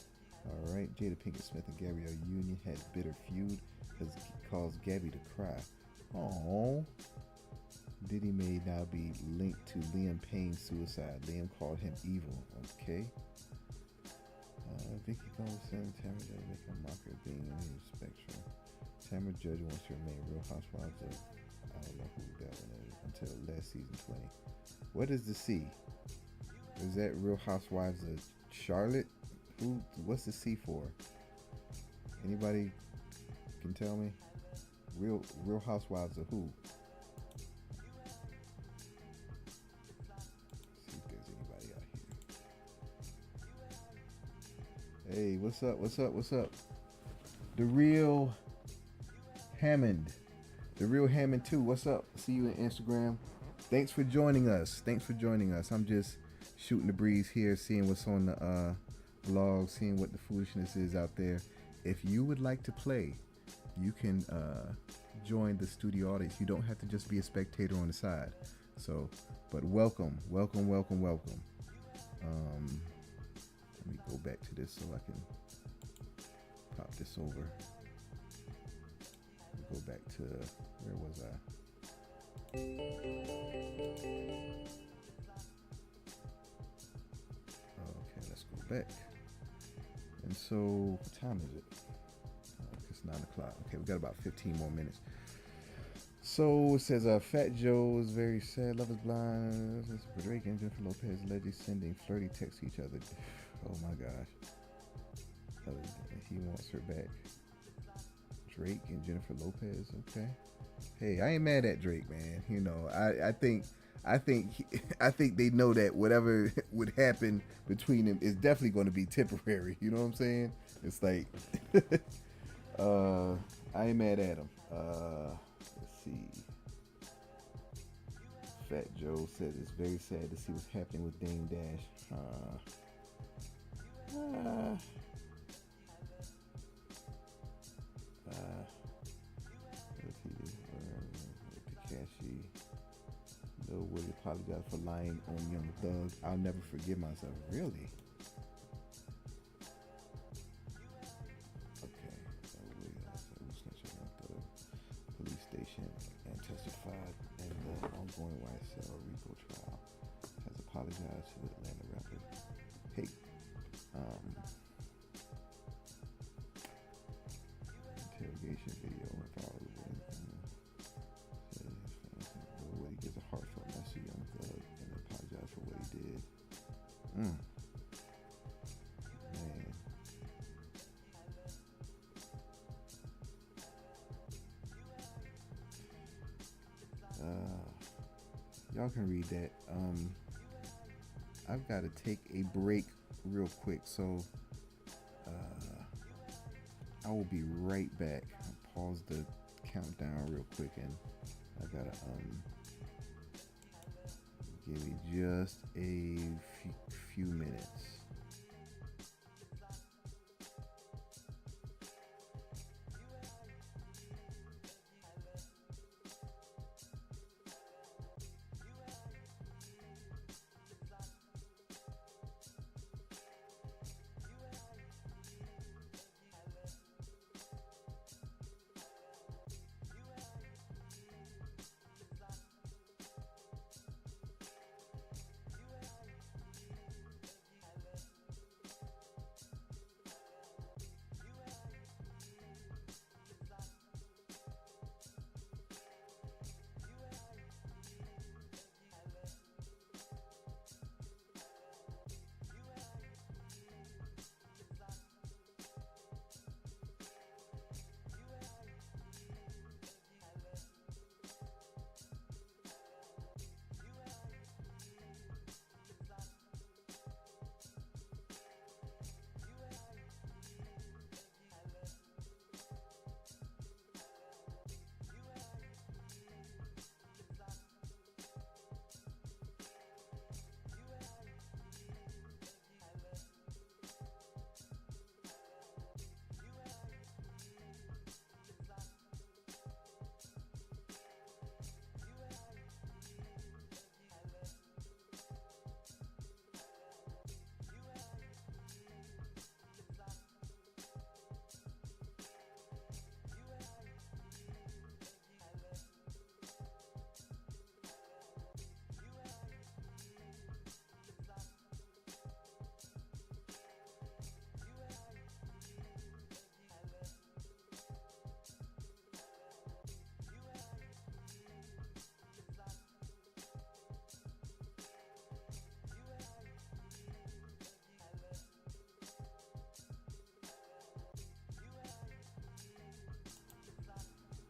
All right. Jada Pinkett Smith and Gabrielle Union had bitter feud, has caused Gabby to cry. Oh. Diddy may now be linked to Liam Payne's suicide. Liam called him evil. Okay. Vicky Goldstein, Tamara Judge making a mockery of being in the spectrum. Tamara Judge wants to remain Real Housewives of, I don't know who that one is, until last season 20. What is the C? Is that Real Housewives of Charlotte? What's the C for? Anybody can tell me? Real Housewives of who? Hey, what's up? The Real Hammond 2. What's up? See you on Instagram. Thanks for joining us. I'm just shooting the breeze here, seeing what's on the blog, seeing what the foolishness is out there. If you would like to play, you can join the studio audience. You don't have to just be a spectator on the side. So, but welcome. Let me go back to this so I can pop this over. Go back to, where was I? Okay, let's go back. And so, what time is it? It's 9 o'clock. Okay, we got about 15 more minutes. So it says, Fat Joe is very sad. Love is blind. Drake and Jennifer Lopez allegedly sending flirty texts to each other. Oh my gosh. He wants her back. Drake and Jennifer Lopez. Okay. Hey, I ain't mad at Drake, man. You know, I think they know that whatever would happen between them is definitely going to be temporary. You know what I'm saying? It's like, I ain't mad at him. Let's see. Fat Joe said it's very sad to see what's happening with Dame Dash. Takashi Lil Woody apologized for lying on Young Thug. I'll never forgive myself. Really? Okay. Police station and testified in the ongoing YSL RICO trial. Has apologized to the Atlanta rapper. Hey. Y'all can read that. I've got to take a break real quick, so I will be right back. I'll pause the countdown real quick, and I gotta give me just a few minutes.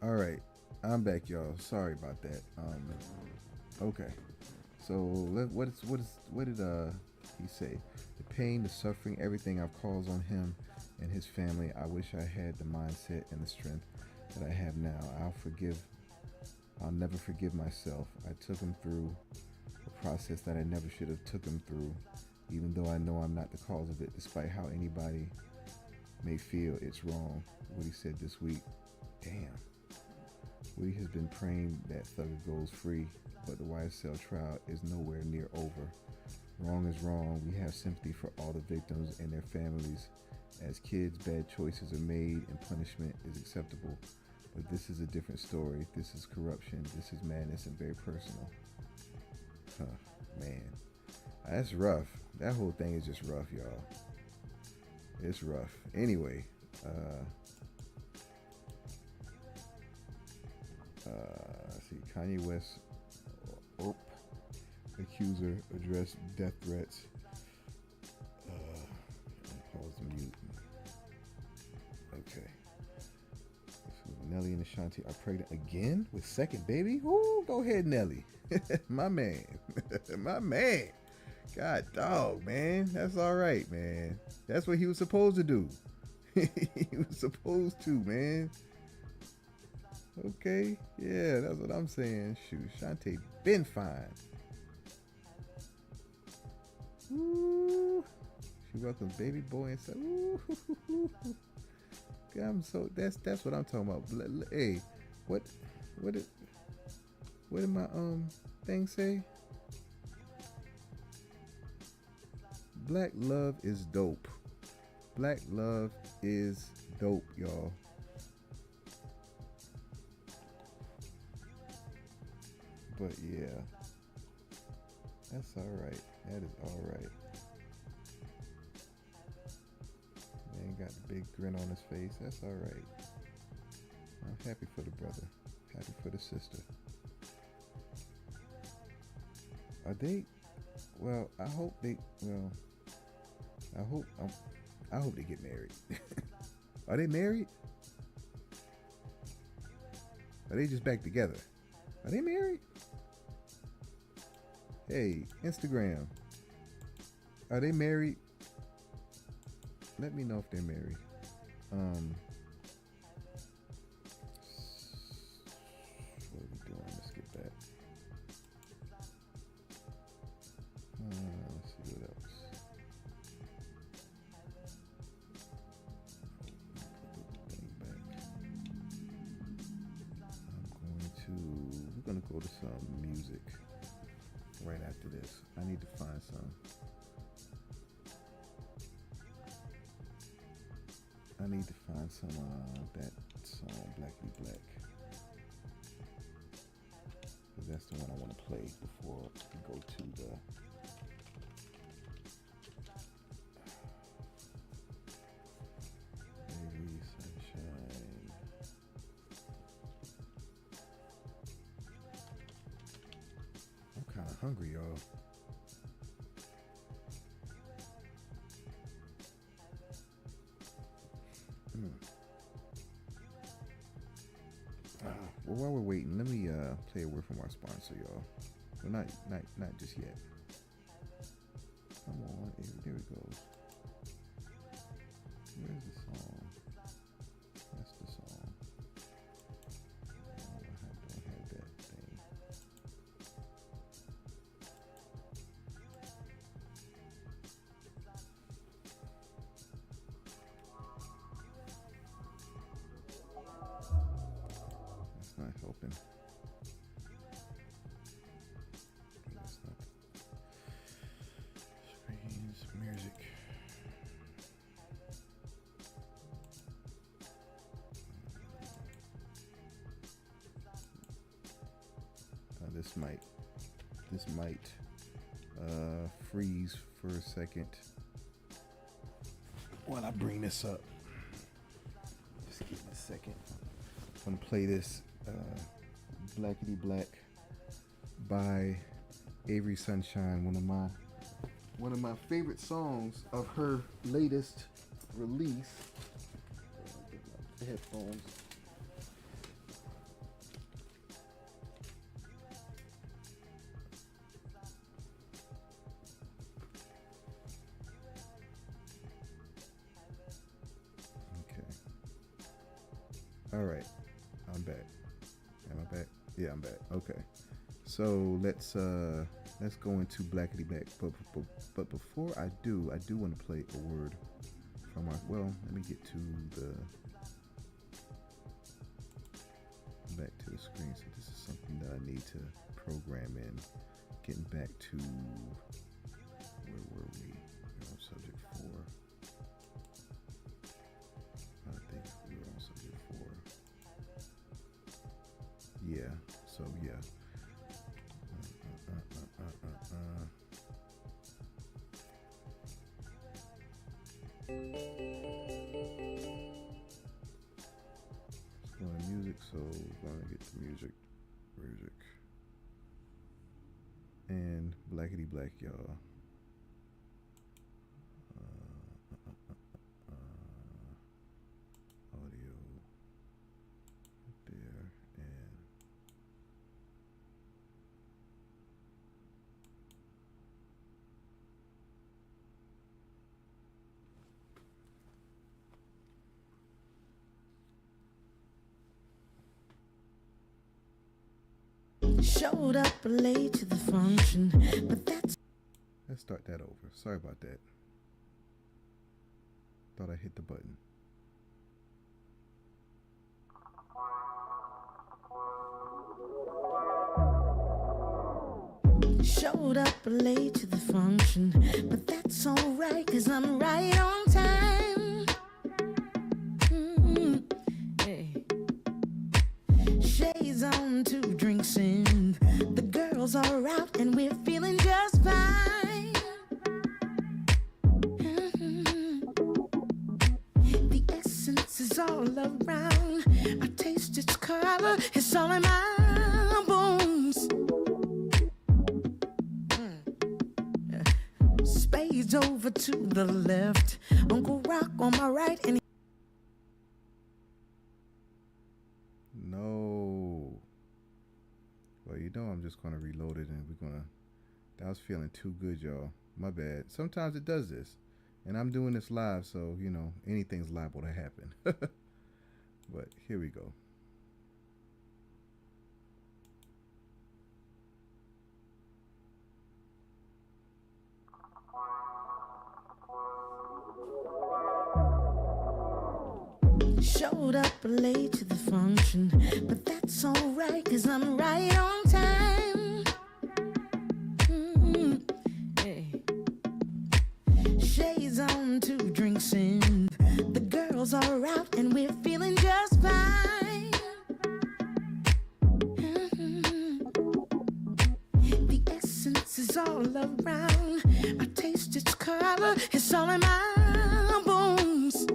All right, I'm back, y'all. Sorry about that. Okay. So what did he say? The pain, the suffering, everything I've caused on him and his family. I wish I had the mindset and the strength that I have now. I'll never forgive myself. I took him through a process that I never should have took him through, even though I know I'm not the cause of it, despite how anybody may feel it's wrong. Woody said this week. Damn. Woody has been praying that Thugger goes free, but the YSL trial is nowhere near over. Wrong is wrong. We have sympathy for all the victims and their families. As kids, bad choices are made and punishment is acceptable. But this is a different story. This is corruption. This is madness and very personal. Man. That's rough. That whole thing is just rough, y'all. It's rough. Anyway, see, Kanye West accuser addressed death threats. Pause the mute. Okay. So Nelly and Ashanti are pregnant again with second baby. Ooh, go ahead, Nelly. My man. My man. God dog, man. That's all right, man. That's what he was supposed to do. He was supposed to, man. Okay, yeah, that's what I'm saying. Shoot, Shantae been fine. Ooh, she welcomes baby boy and said, "Ooh, I'm so." That's what I'm talking about. Hey, what did my thing say? Black love is dope. Black love is dope, y'all. But yeah, that's all right. That is all right. Man got the big grin on his face. That's all right. I'm happy for the brother. Happy for the sister. Are they? Well, I hope they. Well, I hope they get married. Are they married? Are they just back together? Are they married? Hey, Instagram. Are they married? Let me know if they're married. What are we doing? Let's get that. Let's see what else. We're gonna go to some music right after this. I need to find some. I need to find some that song Blackity Black. Because that's the one I want to play before we go to the Baby Sunshine. I'm kind of hungry, y'all. Well, while we're waiting, let me play a word from our sponsor, y'all. Well, not just yet. Come on, there it goes. Where's the song? That's the song. Oh, I don't have that thing. That's not helping. That's not screens, music. This might freeze for a second while I bring this up. Just give me a second. I'm gonna play this Blackity Black by Avery Sunshine, one of my favorite songs of her latest release. The headphones. All right, I'm back. Am I back? Yeah, I'm back. Okay, so let's go into Blackity Black. But before I do want to play a word from our. Well, let me get to the back to the screen. So this is something that I need to program in. Getting back to where were we? We're on subject 4. I think we were on subject 4. Yeah, so yeah. Let's go to music, so we're gonna get to music. And Blackity Black, y'all. Audio there, and showed up late to the function, but that's. Let's start that over. Sorry about that. Thought I hit the button. Showed up late to the function, but that's alright, 'cause I'm right on time. Hey. Shades on, 2 drinks in. The girls are out and we're feeling just fine. The essence is all around. I taste its color, it's all in my bones. Spades over to the left, Uncle Rock on my right, and No. Well, I'm just gonna reload it, and we're gonna That was feeling too good, y'all. My bad. Sometimes it does this. And I'm doing this live, so, you know, anything's liable to happen. But here we go. Showed up late to the function, but that's alright, 'cause I'm right on time. Hey. Shades on, 2 drinks in. The girls are out and we're feeling just fine. The essence is all around. I taste its color, it's all in my bones.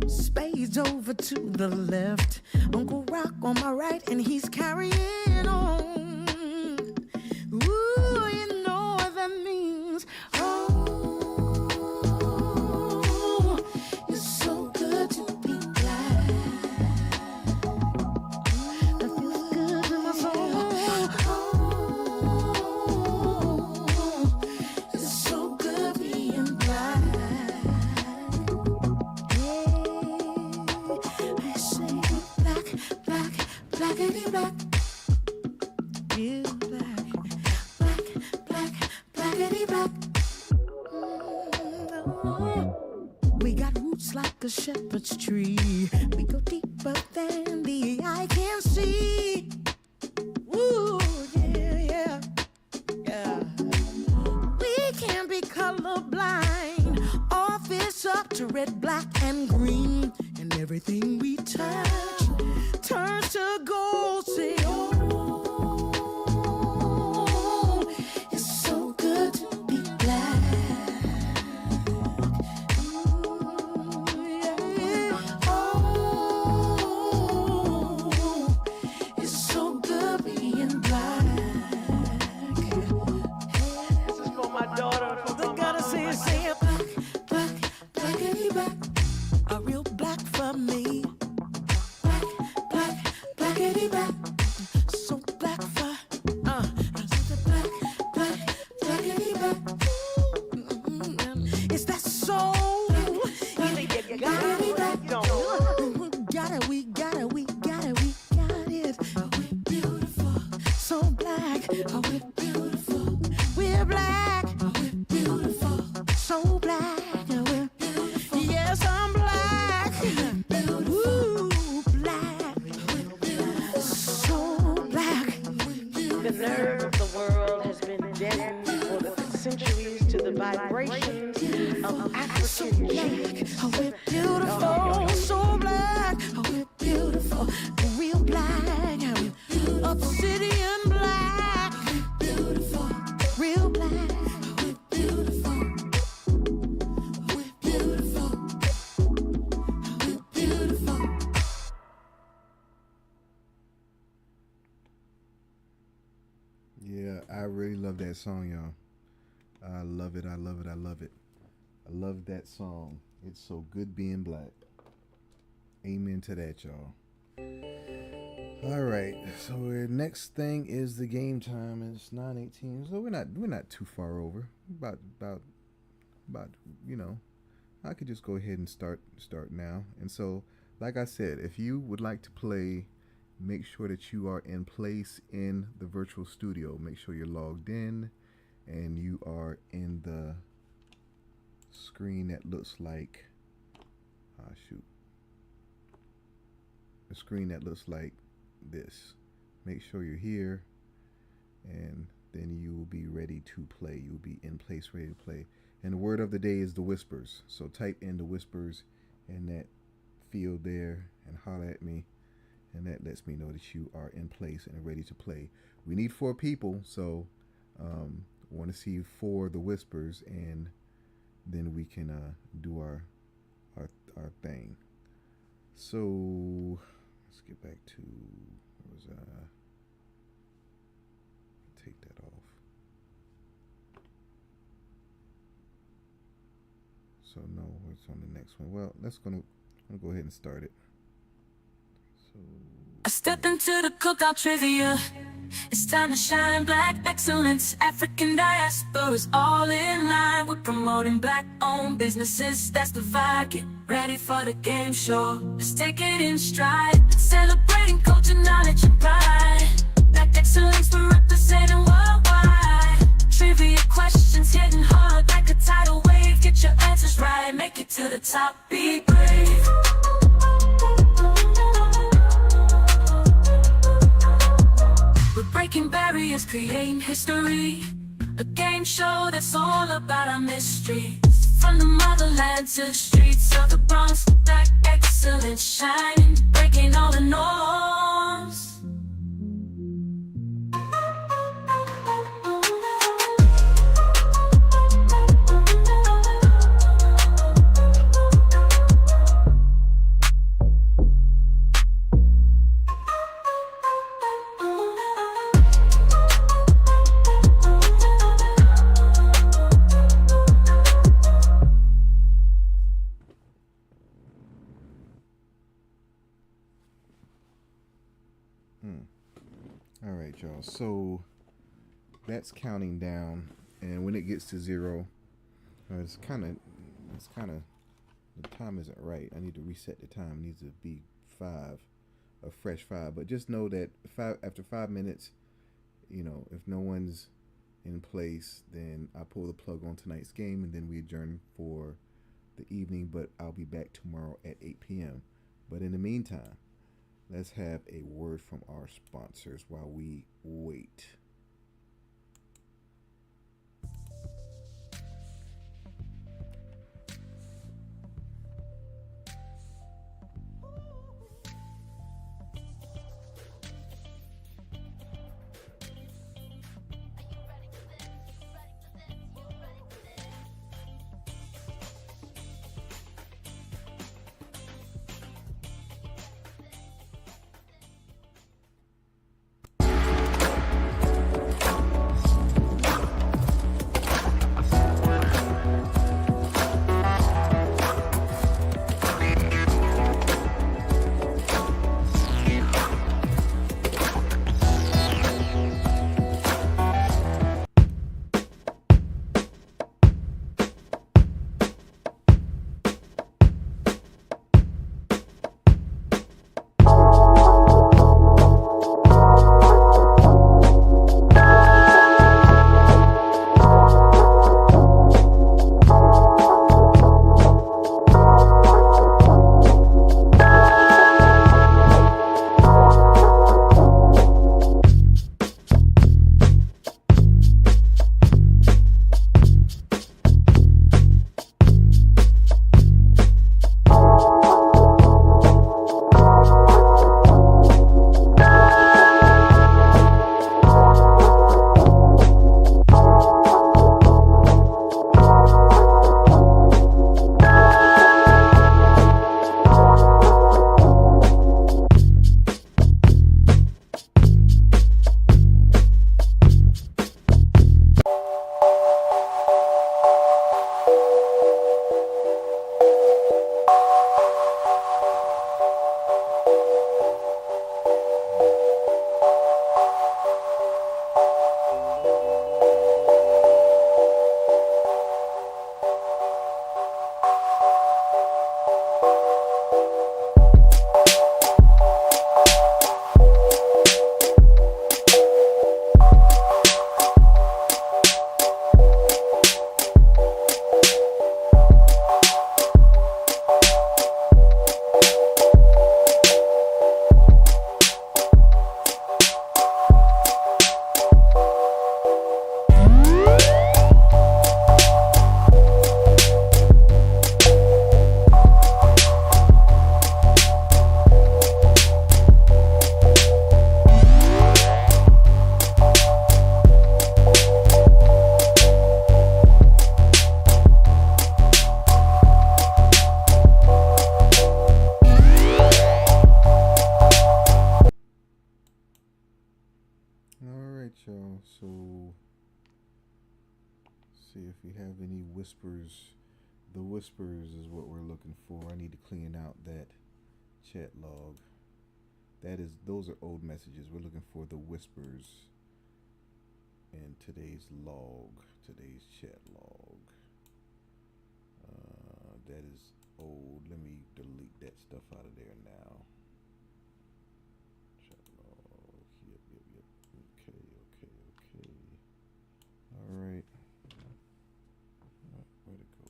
Spades over to the left, Uncle Rock on my right, and he's carrying on. Ooh, you know what that means. Oh, it's so good to be black. That feels good in my soul. Oh, it's so good being black. Blackity black, you black, black, black, blackity black. We got roots like a shepherd's tree. We go deeper than the eye can see. Ooh, yeah, yeah, yeah. We can be colorblind, all fish up to red, black, and green, and everything we touch turns to gold. Say, oh, it's so good to be black. Ooh, yeah. Oh, it's so good being black. This is for my daughter. For They gotta say it, black, black, blackity black. A real black for me. Blackity black, so black for, black, black, blackity black. It's that soul. Blackity black. We got it. We got it. Oh, we're beautiful, so black. Oh, we're beautiful. We're black. Oh, we're beautiful, so black. Oh, we're beautiful. Yes, I'm black. Ooh, black. So black. The nerve of the world has been deadened for the centuries to the vibrations of African cheek. Oh, we're beautiful, so black. Oh, we're beautiful, real black. Obsidian black. Beautiful, real black. We're beautiful. We're beautiful. We're beautiful. Yeah, I really love that song, y'all. I love it. I love it. I love it. I love that song. It's so good being black. Amen to that, y'all. All right. So our next thing is the game time. It's 9:18. So we're not too far over. About you know. I could just go ahead and start now. And so, like I said, if you would like to play, make sure that you are in place in the virtual studio. Make sure you're logged in and you are in the screen that looks like the screen that looks like this. Make sure you're here, and then you will be ready to play. You'll be in place, ready to play. And the word of the day is the whispers. So type in the whispers in that field there and holler at me, and that lets me know that you are in place and ready to play. We need 4 people, so want to see 4 of the whispers, and then we can do our thing. So let's get back to take that off. So no, it's on the next one. Well, I'm gonna go ahead and start it. So I stepped into the cookout trivia. It's time to shine black excellence. African diaspora is all in line. We're promoting black-owned businesses. That's the vibe. Get ready for the game show. Let's take it in stride. Celebrating culture, knowledge, and pride. Black excellence, we're representing worldwide. Trivia questions hitting hard like a tidal wave. Get your answers right, make it to the top. Be brave. We're breaking barriers, creating history. A game show that's all about our mysteries. From the motherland to the streets of the Bronx, black excellence shining, breaking all the norms. All right, y'all. So that's counting down, and when it gets to 0, it's kind of the time isn't right. I need to reset the time. It needs to be 5, a fresh 5. But just know that after 5 minutes, if no one's in place, then I pull the plug on tonight's game, and then we adjourn for the evening. But I'll be back tomorrow at 8 p.m. But in the meantime, let's have a word from our sponsors while we wait. y'all. So, see if we have any whispers. The whispers is what we're looking for. I need to clean out that chat log. those are old messages. We're looking for the whispers in today's chat log. That is old. Let me delete that stuff out of there now. Chat log. Yep. Okay. All right. Where'd it go?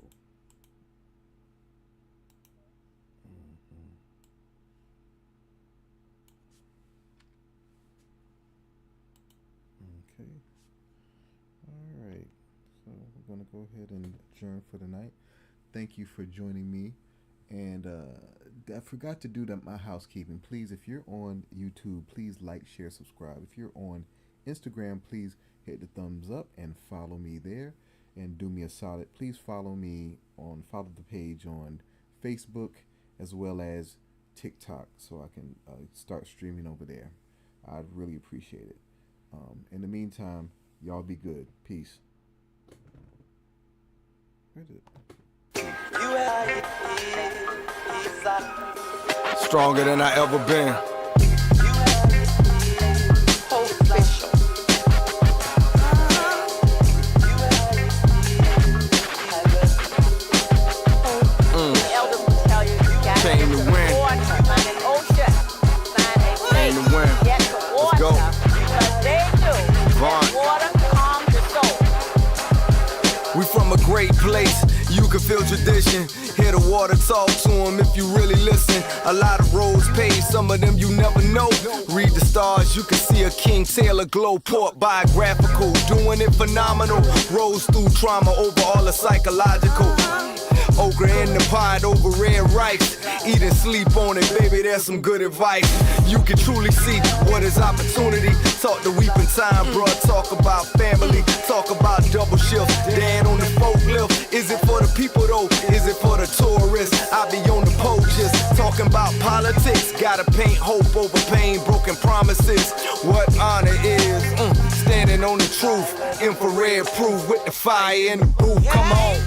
Okay. All right. So we're going to go ahead and adjourn for the night. Thank you for joining me. And I forgot to do my housekeeping. Please, if you're on YouTube, please like, share, subscribe. If you're on Instagram, please hit the thumbs up and follow me there. And do me a solid. Please follow the page on Facebook as well as TikTok so I can start streaming over there. I'd really appreciate it. In the meantime, y'all be good. Peace. Where did Stronger than I ever been. Came to win. Came to win. Let's go. Vaughn. We from a great place. You can feel tradition. Hear the water talk to them if you really listen. A lot of roads paved, some of them you never know. Read the stars, you can see a King Taylor glow. Port biographical, doing it phenomenal. Rose through trauma over all the psychological. Okra in the pot over red rice. Eat and sleep on it, baby, there's some good advice. You can truly see what is opportunity. Talk the weeping time, bruh. Talk about family. Talk about double shifts. Dad on the forklift. Is it for the people though? Is it for the tourists? I be on the poaches. Talking about politics. Gotta paint hope over pain. Broken promises. What honor is. Standing on the truth. Infrared proof with the fire in the booth. Come on.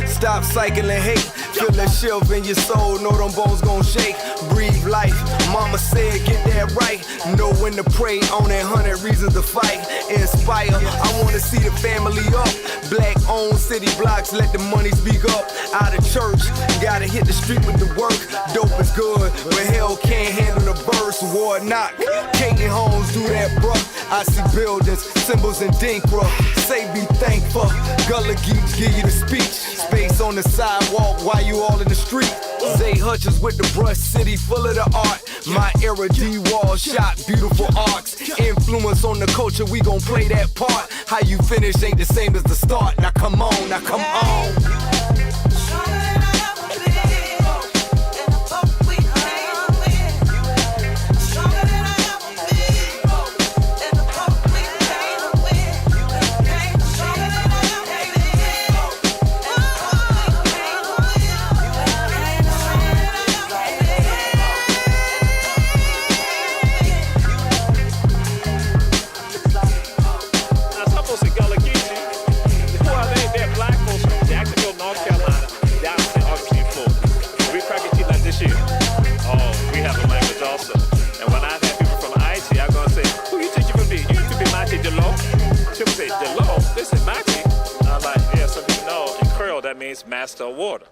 Stop cycling hate. Feel that shift in your soul. Know them bones gon' shake. Breathe life. Mama said get that right. Know when to pray. On that 100 reasons to fight. Inspire. I wanna see the family up. Black owned city blocks. Let the money speak up. Out of church. Gotta hit the street with the work. Dope is good. But hell can't handle the burst. War knock. Katie Holmes do that, bruh. I see buildings. Symbols and Dinkra. Say be thankful. Gullah geeks give you the speech. Space on the sidewalk while you all in the street. Zay Hutchins with the brush city full of the art. My era D-Wall shot beautiful arcs. Influence on the culture, we gon' play that part. How you finish ain't the same as the start. Now come on, now come on. Master of Water.